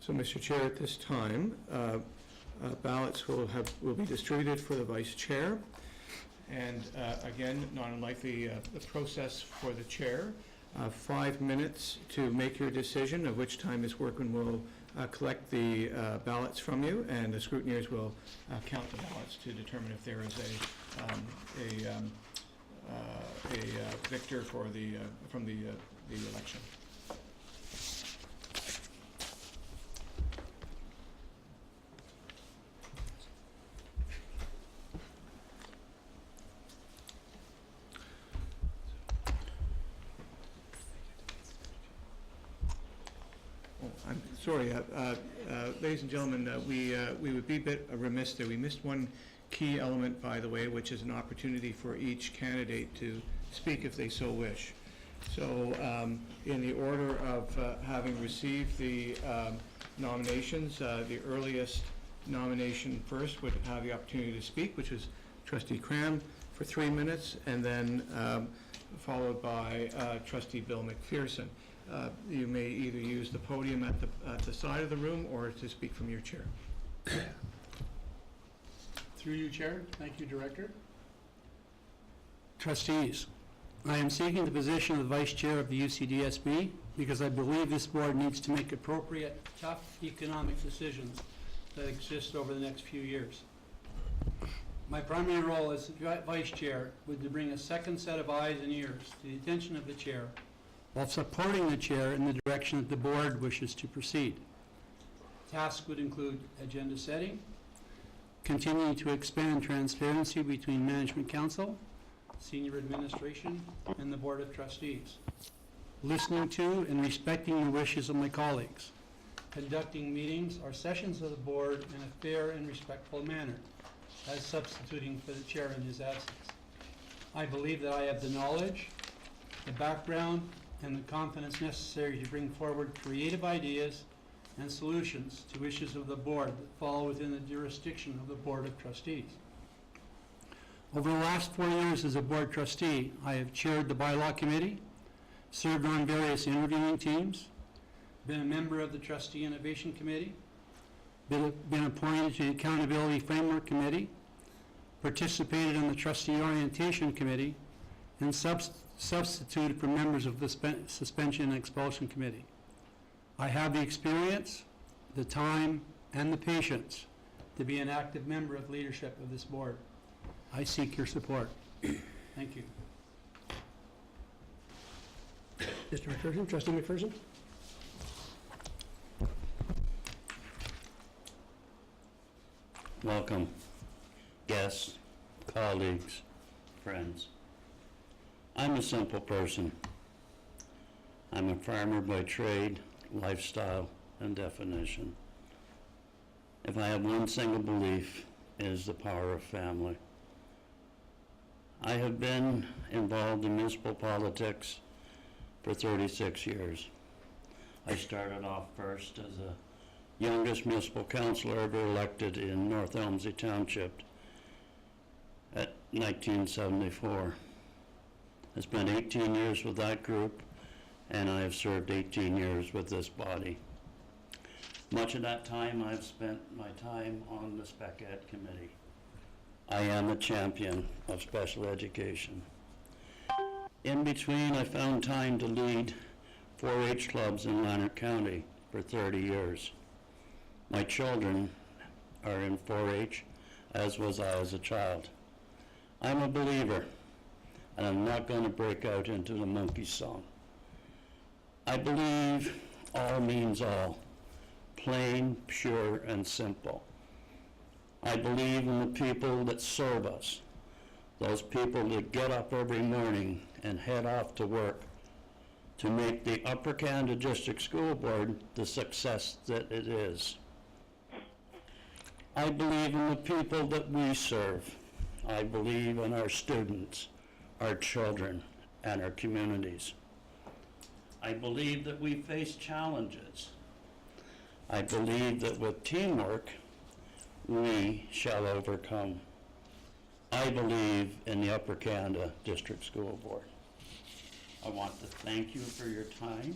So, Mr. Chair, at this time, ballots will be distributed for the vice chair. And again, not unlike the process for the chair, 5 minutes to make your decision, of which time Ms. Workman will collect the ballots from you, and the scrutineers will count the ballots to determine if there is a victor for from the election. I'm sorry, ladies and gentlemen, we would be a bit remiss there. We missed one key element, by the way, which is an opportunity for each candidate to speak if they so wish. So in the order of having received the nominations, the earliest nomination first would have the opportunity to speak, which was Trustee Cram for 3 minutes, and then followed by Trustee Bill McPherson. You may either use the podium at the side of the room or to speak from your chair. Through you, Chair. Thank you, Director. Trustees, I am seeking the position of Vice Chair of the UCDSB because I believe this board needs to make appropriate, tough economic decisions that exist over the next few years. My primary role as Vice Chair would to bring a second set of eyes and ears to the attention of the Chair while supporting the Chair in the direction that the board wishes to proceed. Tasks would include agenda setting, continuing to expand transparency between Management Council, Senior Administration, and the Board of Trustees, listening to and respecting the wishes of my colleagues, conducting meetings or sessions of the board in a fair and respectful manner, as substituting for the Chair in his absence. I believe that I have the knowledge, the background, and the confidence necessary to bring forward creative ideas and solutions to issues of the board that fall within the jurisdiction of the Board of Trustees. Over the last 4 years as a board trustee, I have chaired the bylaw committee, served on various interviewing teams, been a member of the Trustee Innovation Committee, been appointed to the Accountability Framework Committee, participated in the Trustee Orientation Committee, and substituted for members of the Suspension and Expulsion Committee. I have the experience, the time, and the patience to be an active member of leadership of this board. I seek your support. Thank you. Mr. McPherson, Trustee McPherson? welcome, guests, colleagues, friends. I'm a simple person. I'm a farmer by trade, lifestyle, and definition. If I have one single belief, it is the power of family. I have been involved in municipal politics for 36 years. I started off first as the youngest municipal councilor ever elected in North Elmslie Township at 1974. I spent 18 years with that group, and I have served 18 years with this body. Much of that time, I've spent my time on the Spec Ed committee. I am a champion of special education. In between, I found time to lead 4-H clubs in Lanark County for 30 years. My children are in 4-H, as was I as a child. I'm a believer, and I'm not going to break out into the monkey song. I believe all means all, plain, pure, and simple. I believe in the people that serve us, those people that get up every morning and head off to work to make the Upper Canada District School Board the success that it is. I believe in the people that we serve. I believe in our students, our children, and our communities. I believe that we face challenges. I believe that with teamwork, we shall overcome. I believe in the Upper Canada District School Board. I want to thank you for your time,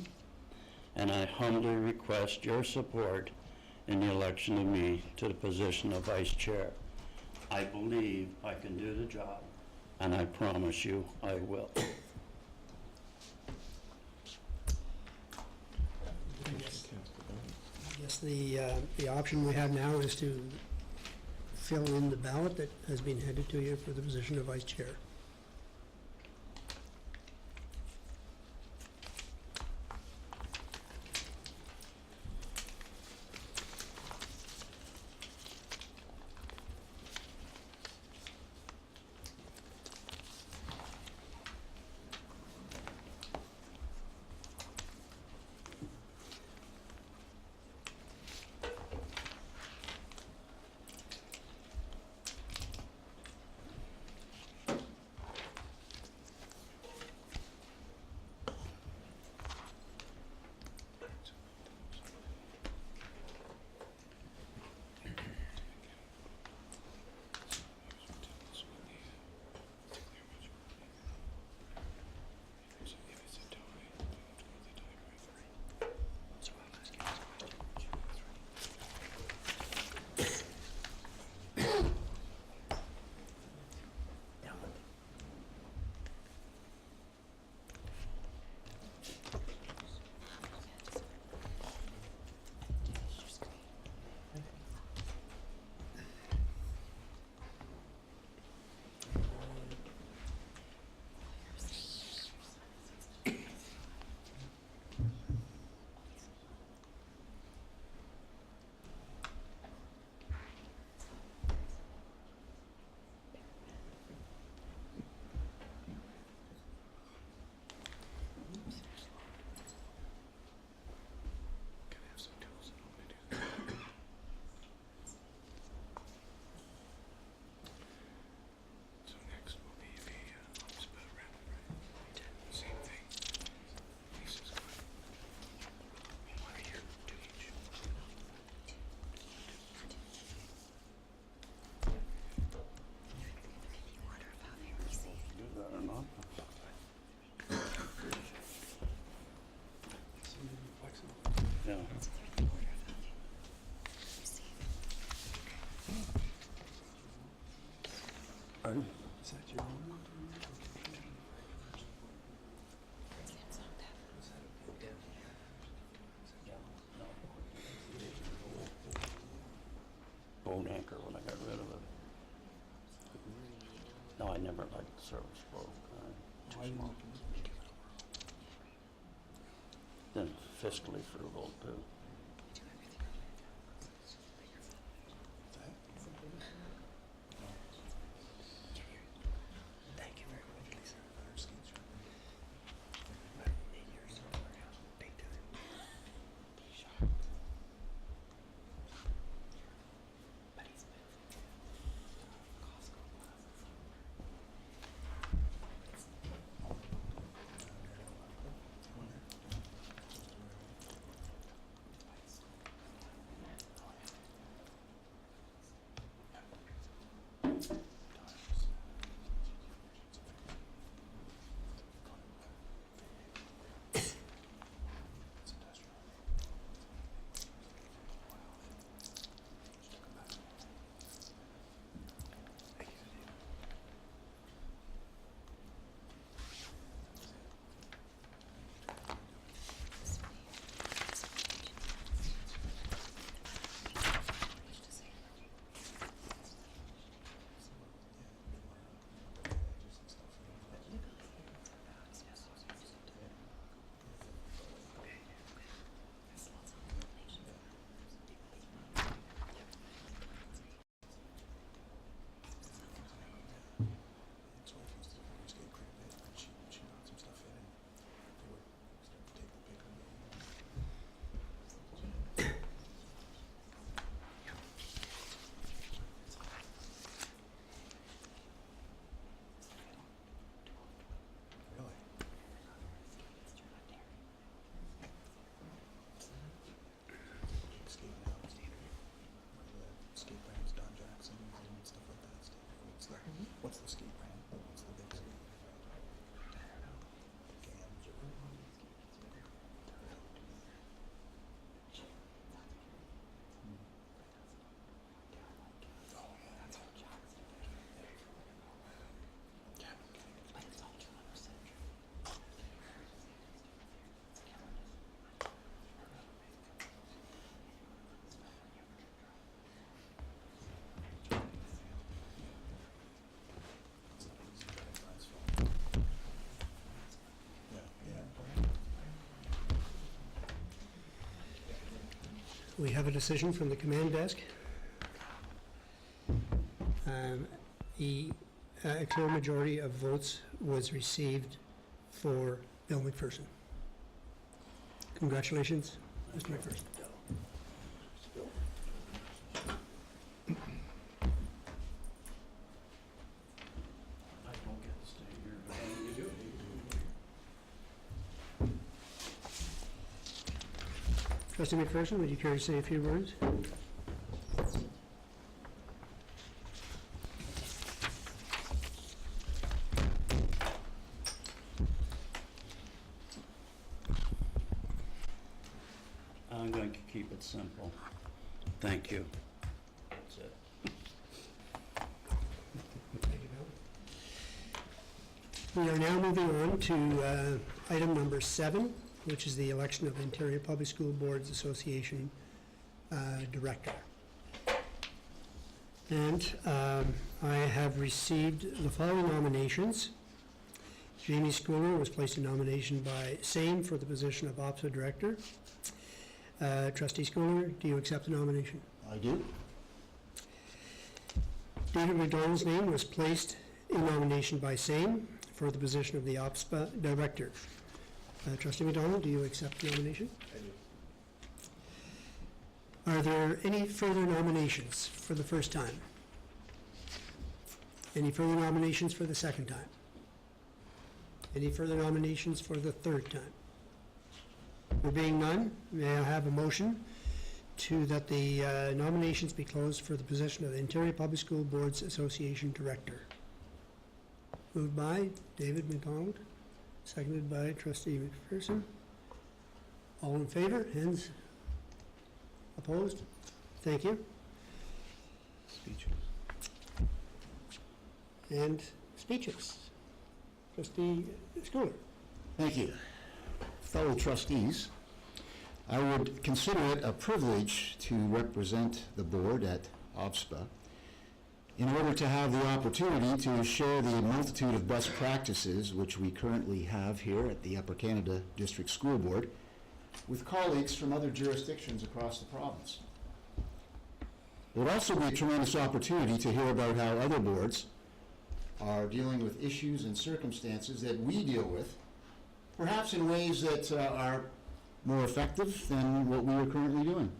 and I humbly request your support in the election of me to the position of Vice Chair. I believe I can do the job, and I promise you I will. I guess the option we have now is to fill in the ballot that has been handed to you for the position of Vice Chair. Yeah. Pardon? Is that your own? Bone anchor when I got rid of it. No, I never liked the service boat. Too small. Then fiscally frugal too. We have a decision from the command desk. A clear majority of votes was received for Bill McPherson. Congratulations, Mr. McPherson. I don't get to stay here. Trustee McPherson, would you care to say a few words? I'm going to keep it simple. Thank you. That's it. We are now moving on to item number 7, which is the election of Ontario Public School Boards Association Director. And I have received the following nominations. Jamie Schooler was placed in nomination by SAME for the position of OPSA Director. Trustee Schooler, do you accept the nomination? I do. David McDonald's name was placed in nomination by SAME for the position of the OPSPA Director. Trustee McDonald, do you accept the nomination? I do. Are there any further nominations for the first time? Any further nominations for the second time? Any further nominations for the third time? There being none, may I have a motion that the nominations be closed for the position of the Ontario Public School Boards Association Director? Moved by David McDonald, seconded by Trustee McPherson. All in favor? Hands opposed? Thank you. Speeches. And speeches. Trustee Schooler. Thank you. Fellow trustees, I would consider it a privilege to represent the board at OPSPA in order to have the opportunity to share the multitude of best practices which we currently have here at the Upper Canada District School Board with colleagues from other jurisdictions across the province. It would also be a tremendous opportunity to hear about how other boards are dealing with issues and circumstances that we deal with, perhaps in ways that are more effective than what we are currently doing.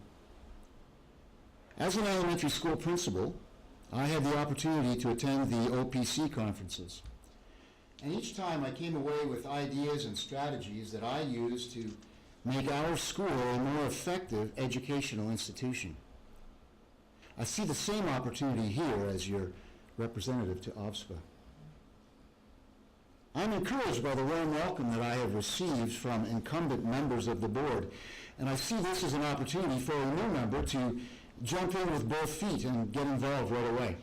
As an elementary school principal, I had the opportunity to attend the OPC conferences. And each time I came away with ideas and strategies that I used to make our school a more effective educational institution. I see the same opportunity here as your representative to OPSPA. I'm encouraged by the warm welcome that I have received from incumbent members of the board, and I see this as an opportunity for a new member to jump in with both feet and get involved right away.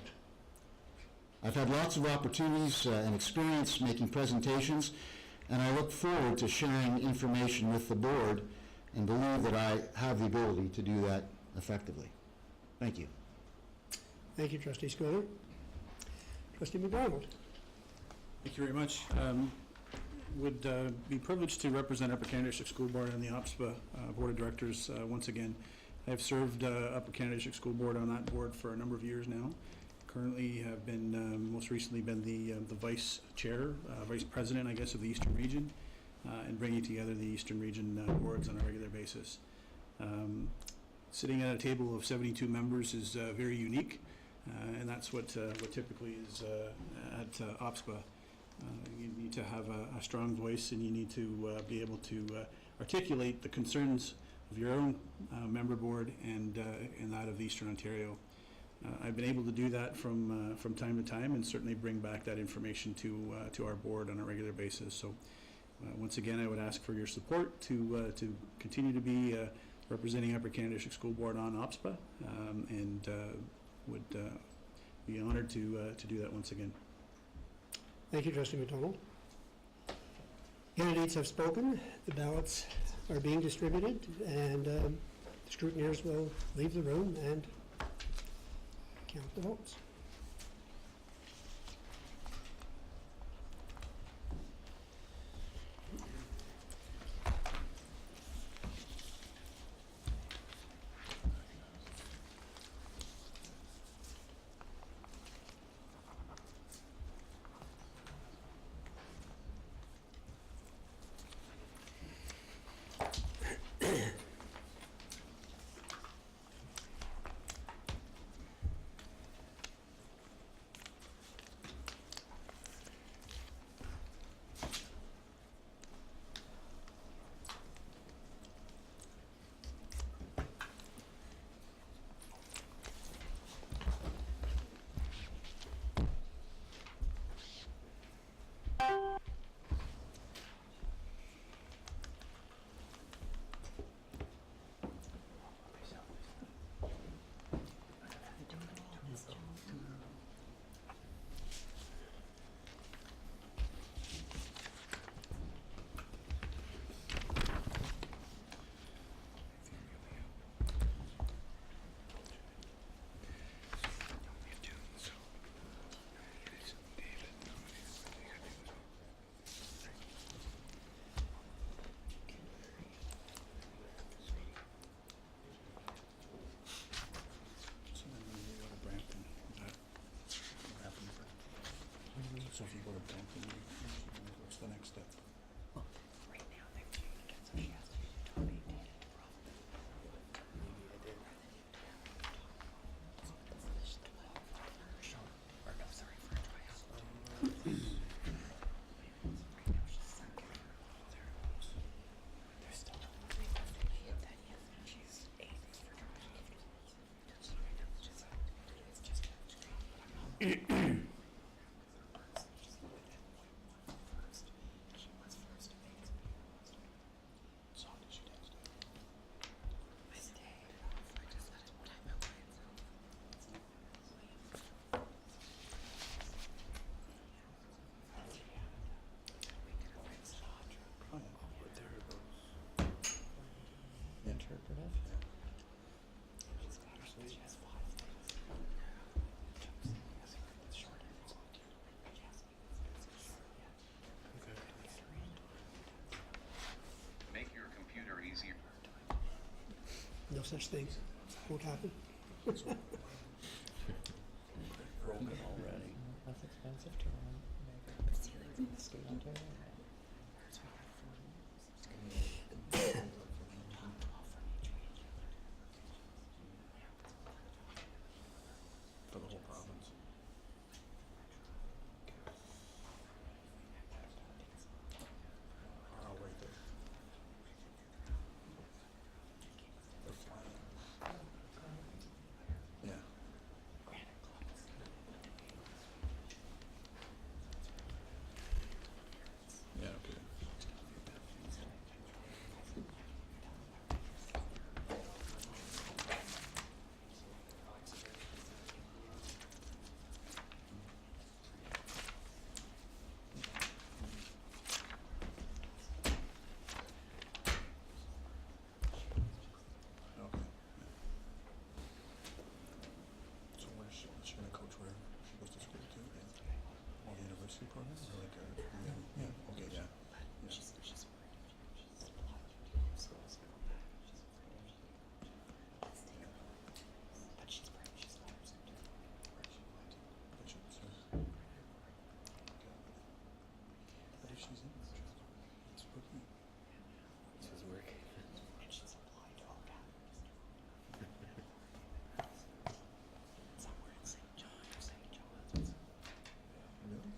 I've had lots of opportunities and experience making presentations, and I look forward to sharing information with the board and believe that I have the ability to do that effectively. Thank you. Thank you, Trustee Schooler. Trustee McDonald. Thank you very much. Would be privileged to represent Upper Canada District School Board and the OPSPA Board of Directors once again. I have served Upper Canada District School Board on that board for a number of years now. Currently have been, most recently been the Vice Chair, Vice President, I guess, of the Eastern Region, and bringing together the Eastern Region boards on a regular basis. Sitting at a table of 72 members is very unique, and that's what typically is at OPSPA. You need to have a strong voice, and you need to be able to articulate the concerns of your own member board and that of Eastern Ontario. I've been able to do that from time to time, and certainly bring back that information to our board on a regular basis. So once again, I would ask for your support to continue to be representing Upper Canada District School Board on OPSPA, and would be honored to do that once again. Thank you, Trustee McDonald. Candidates have spoken. The ballots are being distributed, and the scrutineers will leave the room and count the votes. Make your computer easier. No such thing. Won't happen. Broken already. That's expensive to run. The ceiling's in the stadium. For the whole province. Oh, right there. They're flying. Yeah. Yeah, okay. Okay. So where's she gonna coach where she goes to school too? Yeah. All the university programs or like yeah, okay, yeah. She's but she's brave. She's not accepted. What if she's in? It's working. This is working. And she's applied to all categories. Somewhere in St. John or St. John's. Really?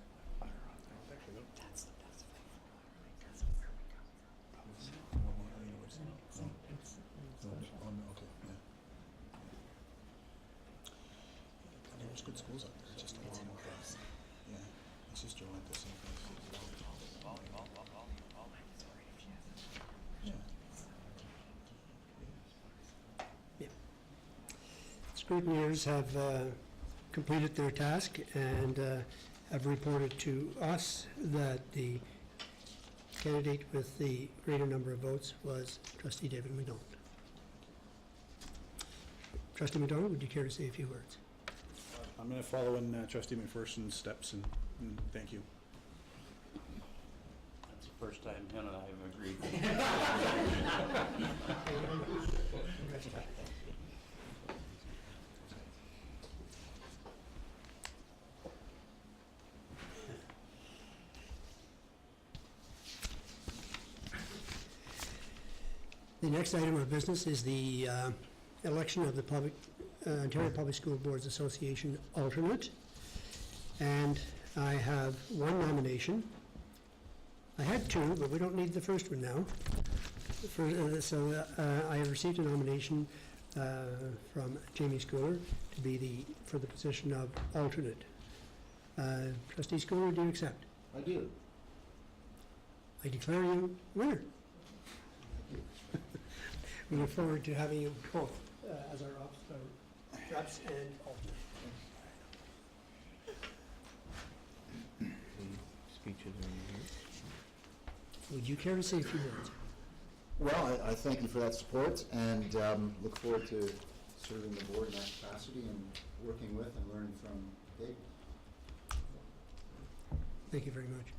That's the best way for her because of where we come from. What university? Oh, no, okay, yeah. There's good schools out there, just a long way. Yeah, my sister went to St. Yeah. Scrutineers have completed their task and have reported to us that the candidate with the greater number of votes was trustee David McDonald. Trustee McDonald, would you care to say a few words? I'm going to follow in trustee McPherson's steps and thank you. That's the first time him and I have agreed. The next item of business is the election of the Ontario Public School Boards Association alternate. And I have one nomination. I had two, but we don't need the first one now. I have received a nomination from Jamie Schooler to be for the position of alternate. Trustee Schooler, do you accept? I do. I declare you winner. We look forward to having you both as our reps and alternate. Would you care to say a few words? Well, I thank you for that support and look forward to serving the board in that capacity and working with and learning from Dave. Thank you very much.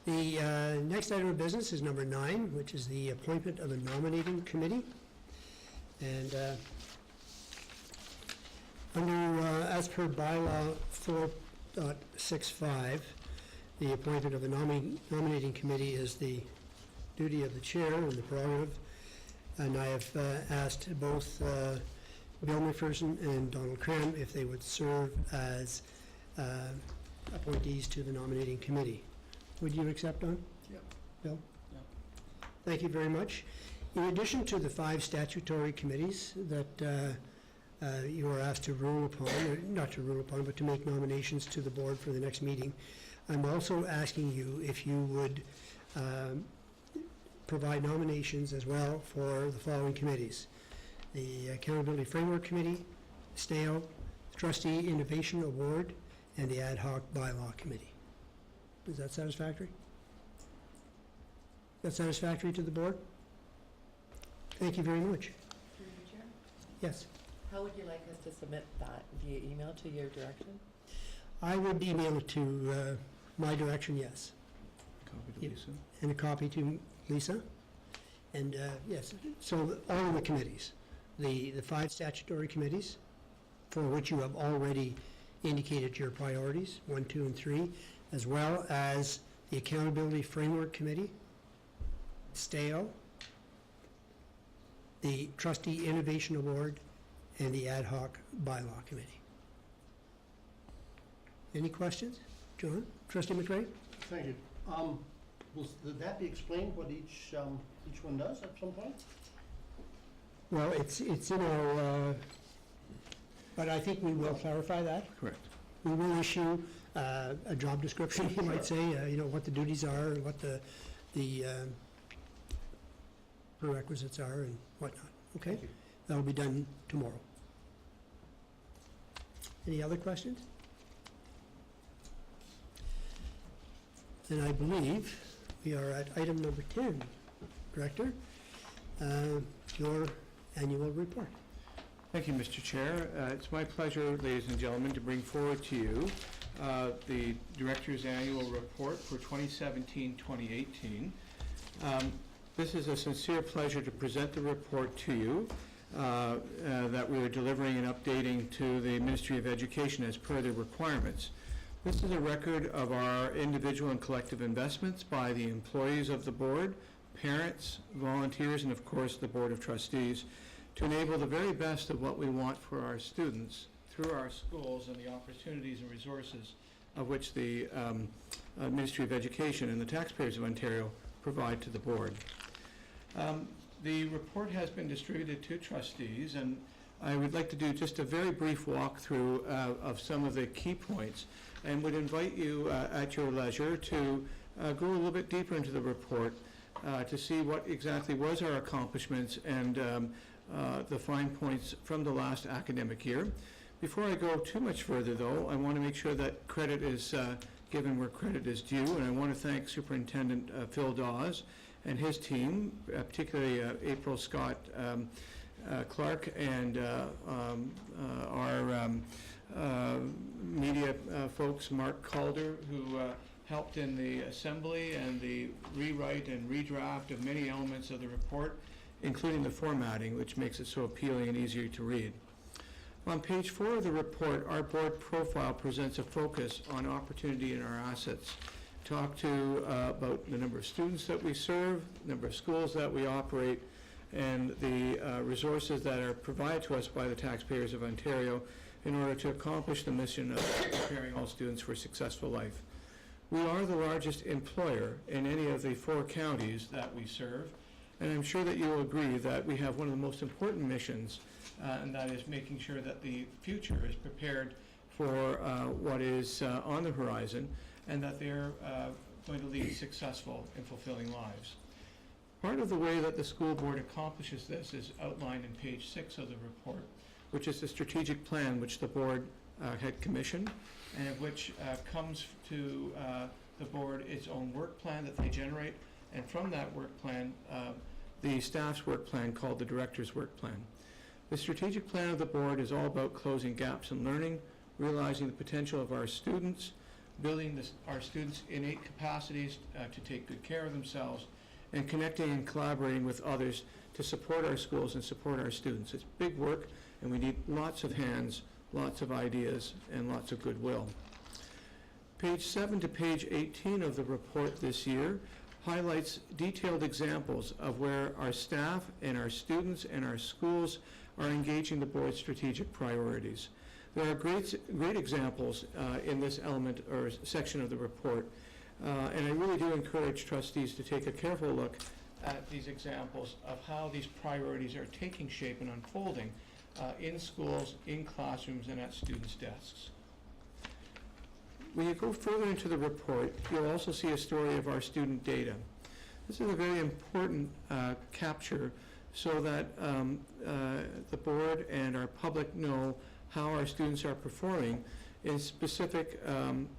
The next item of business is number 9, which is the appointment of a nominating committee. And as per bylaw 4.65, the appointment of a nominating committee is the duty of the chair and the prerogative. And I have asked both Bill McPherson and Donald Cram if they would serve as appointees to the nominating committee. Would you accept, Don? Yep. Bill? Yep. Thank you very much. In addition to the 5 statutory committees that you are asked to rule upon, or not to rule upon, but to make nominations to the board for the next meeting. I'm also asking you if you would provide nominations as well for the following committees: the Accountability Framework Committee, SNAO, Trustee Innovation Award, and the Ad Hoc Bylaw Committee. Is that satisfactory? Is that satisfactory to the board? Thank you very much. Through you, Chair. Yes. How would you like us to submit that, via email to your direction? I would email it to my direction, yes, Copy to Yeah. Lisa. and a copy to Lisa. And yes, so all of the committees, the 5 statutory committees, for which you have already indicated your priorities, 1, 2, and 3, as well as the Accountability Framework Committee, STAO, the Trustee Innovation Award, and the Ad Hoc Bylaw Committee. Any questions? John? Trustee McRae? Thank you. Will that be explained what each one does at some point? Well, it's in our, but I think we will clarify that. Correct. We will issue a job description, you might say, what the duties are and what the prerequisites are and whatnot, okay? Thank you. That'll be done tomorrow. Any other questions? And I believe we are at item number 10, Director, your annual report. Thank you, Mr. Chair. It's my pleasure, ladies and gentlemen, to bring forward to you the Director's Annual Report for 2017-2018. This is a sincere pleasure to present the report to you that we are delivering and updating to the Ministry of Education as per the requirements. This is a record of our individual and collective investments by the employees of the board, parents, volunteers, and of course the Board of Trustees to enable the very best of what we want for our students through our schools and the opportunities and resources of which the Ministry of Education and the taxpayers of Ontario provide to the board. The report has been distributed to trustees, and I would like to do just a very brief walkthrough of some of the key points, and would invite you at your leisure to go a little bit deeper into the report to see what exactly was our accomplishments and the fine points from the last academic year. Before I go too much further, though, I want to make sure that credit is given where credit is due, and I want to thank Superintendent Phil Dawes and his team, particularly April Scott Clark and our media folks, Mark Calder, who helped in the assembly and the rewrite and redraft of many elements of the report, including the formatting, which makes it so appealing and easier to read. On page 4 of the report, our board profile presents a focus on opportunity and our assets. Talk to about the number of students that we serve, number of schools that we operate, and the resources that are provided to us by the taxpayers of Ontario in order to accomplish the mission of preparing all students for a successful life. We are the largest employer in any of the 4 counties that we serve, and I'm sure that you will agree that we have one of the most important missions, and that is making sure that the future is prepared for what is on the horizon, and that they're going to lead successful and fulfilling lives. Part of the way that the school board accomplishes this is outlined in page 6 of the report, which is the strategic plan which the board had commissioned, and of which comes to the board its own work plan that they generate, and from that work plan, the staff's work plan called the director's work plan. The strategic plan of the board is all about closing gaps in learning, realizing the potential of our students, building our students' innate capacities to take good care of themselves, and connecting and collaborating with others to support our schools and support our students. It's big work, and we need lots of hands, lots of ideas, and lots of goodwill. Page 7 to page 18 of the report this year highlights detailed examples of where our staff and our students and our schools are engaging the board's strategic priorities. There are great examples in this element or section of the report, and I really do encourage trustees to take a careful look at these examples of how these priorities are taking shape and unfolding in schools, in classrooms, and at students' desks. When you go further into the report, you'll also see a story of our student data. This is a very important capture so that the board and our public know how our students are performing in specific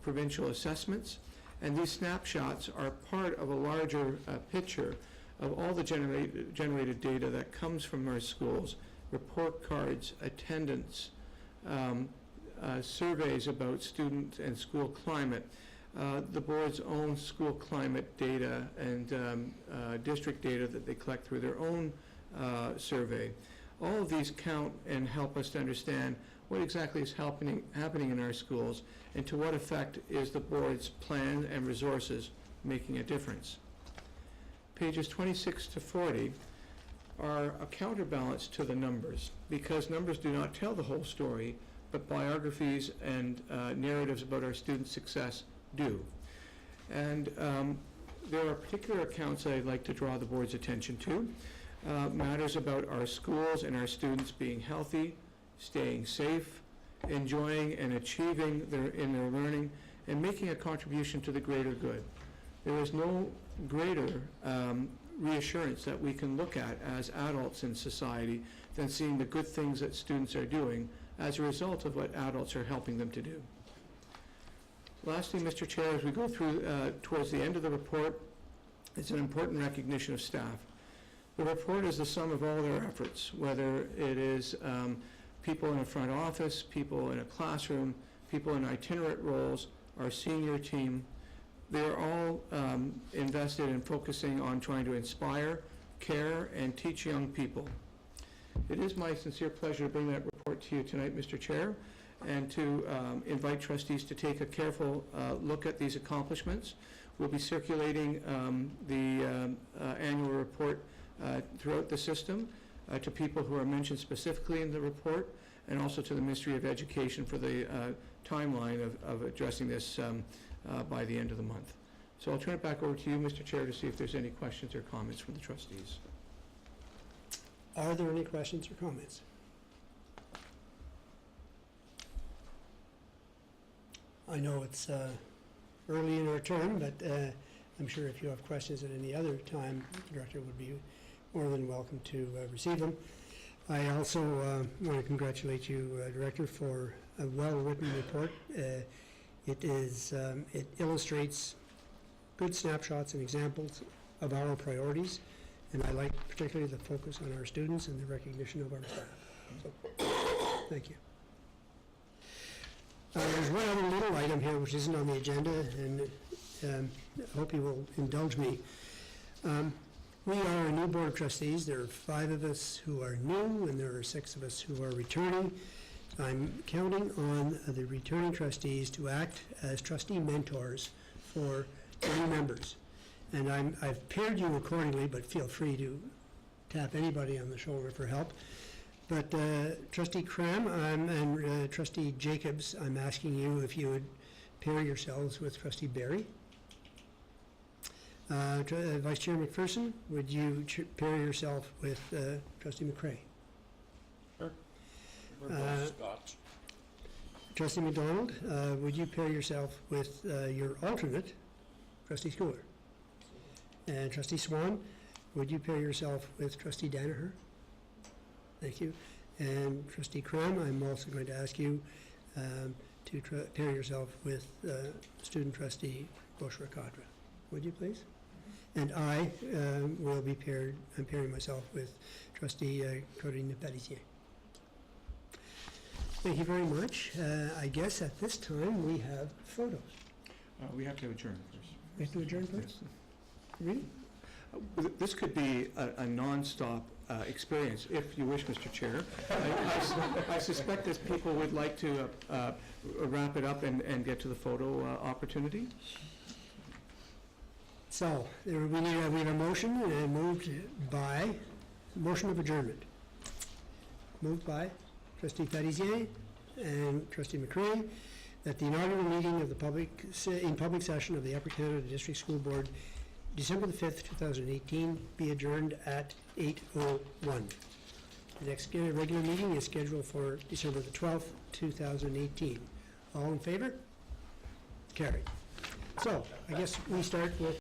provincial assessments. And these snapshots are part of a larger picture of all the generated data that comes from our schools, report cards, attendance, surveys about student and school climate, the board's own school climate data and district data that they collect through their own survey. All of these count and help us to understand what exactly is happening in our schools and to what effect is the board's plan and resources making a difference. Pages 26 to 40 are a counterbalance to the numbers, because numbers do not tell the whole story, but biographies and narratives about our students' success do. And there are particular accounts that I'd like to draw the board's attention to. Matters about our schools and our students being healthy, staying safe, enjoying and achieving in their learning, and making a contribution to the greater good. There is no greater reassurance that we can look at as adults in society than seeing the good things that students are doing as a result of what adults are helping them to do. Lastly, Mr. Chair, as we go through towards the end of the report, it's an important recognition of staff. The report is the sum of all their efforts, whether it is people in a front office, people in a classroom, people in itinerant roles, our senior team. They're all invested in focusing on trying to inspire, care, and teach young people. It is my sincere pleasure to bring that report to you tonight, Mr. Chair, and to invite trustees to take a careful look at these accomplishments. We'll be circulating the annual report throughout the system to people who are mentioned specifically in the report, and also to the Ministry of Education for the timeline of addressing this by the end of the month. So I'll turn it back over to you, Mr. Chair, to see if there's any questions or comments from the trustees. Are there any questions or comments? I know it's early in our term, but I'm sure if you have questions at any other time, the Director would be more than welcome to receive them. I also want to congratulate you, Director, for a well-written report. It illustrates good snapshots and examples of our priorities, and I like particularly the focus on our students and the recognition of our staff. So, thank you. There's one other little item here which isn't on the agenda, and I hope you will indulge me. We are a new Board of Trustees. There are 5 of us who are new, and there are 6 of us who are returning. I'm counting on the returning trustees to act as trustee mentors for the new members. And I've paired you accordingly, but feel free to tap anybody on the shoulder for help. But Trustee Cram and Trustee Jacobs, I'm asking you if you would pair yourselves with Trustee Barry. Vice Chair McPherson, would you pair yourself with Trustee McCrae? Sure. We're both Scots. Trustee McDonald, would you pair yourself with your alternate, Trustee Schooler? And Trustee Swan, would you pair yourself with Trustee Danaher? Thank you. And Trustee Cram, I'm also going to ask you to pair yourself with Student Trustee Boschra-Cadre. Would you please? And I will be paired, I'm pairing myself with Trustee Corinne Pelletier. Thank you very much. I guess at this time we have photos. We have to adjourn first. We have to adjourn first? Really? This could be a non-stop experience, if you wish, Mr. Chair. I suspect that people would like to wrap it up and get to the photo opportunity. So, we need a motion, moved by, motion of adjournment. Moved by Trustee Pelletier and Trustee McCrae, that the inaugural meeting of the public session of the Upper Canada District School Board, December the 5th, 2018, be adjourned at 8:01. The next regular meeting is scheduled for December the 12th, 2018. All in favor? Carried. So, I guess we start with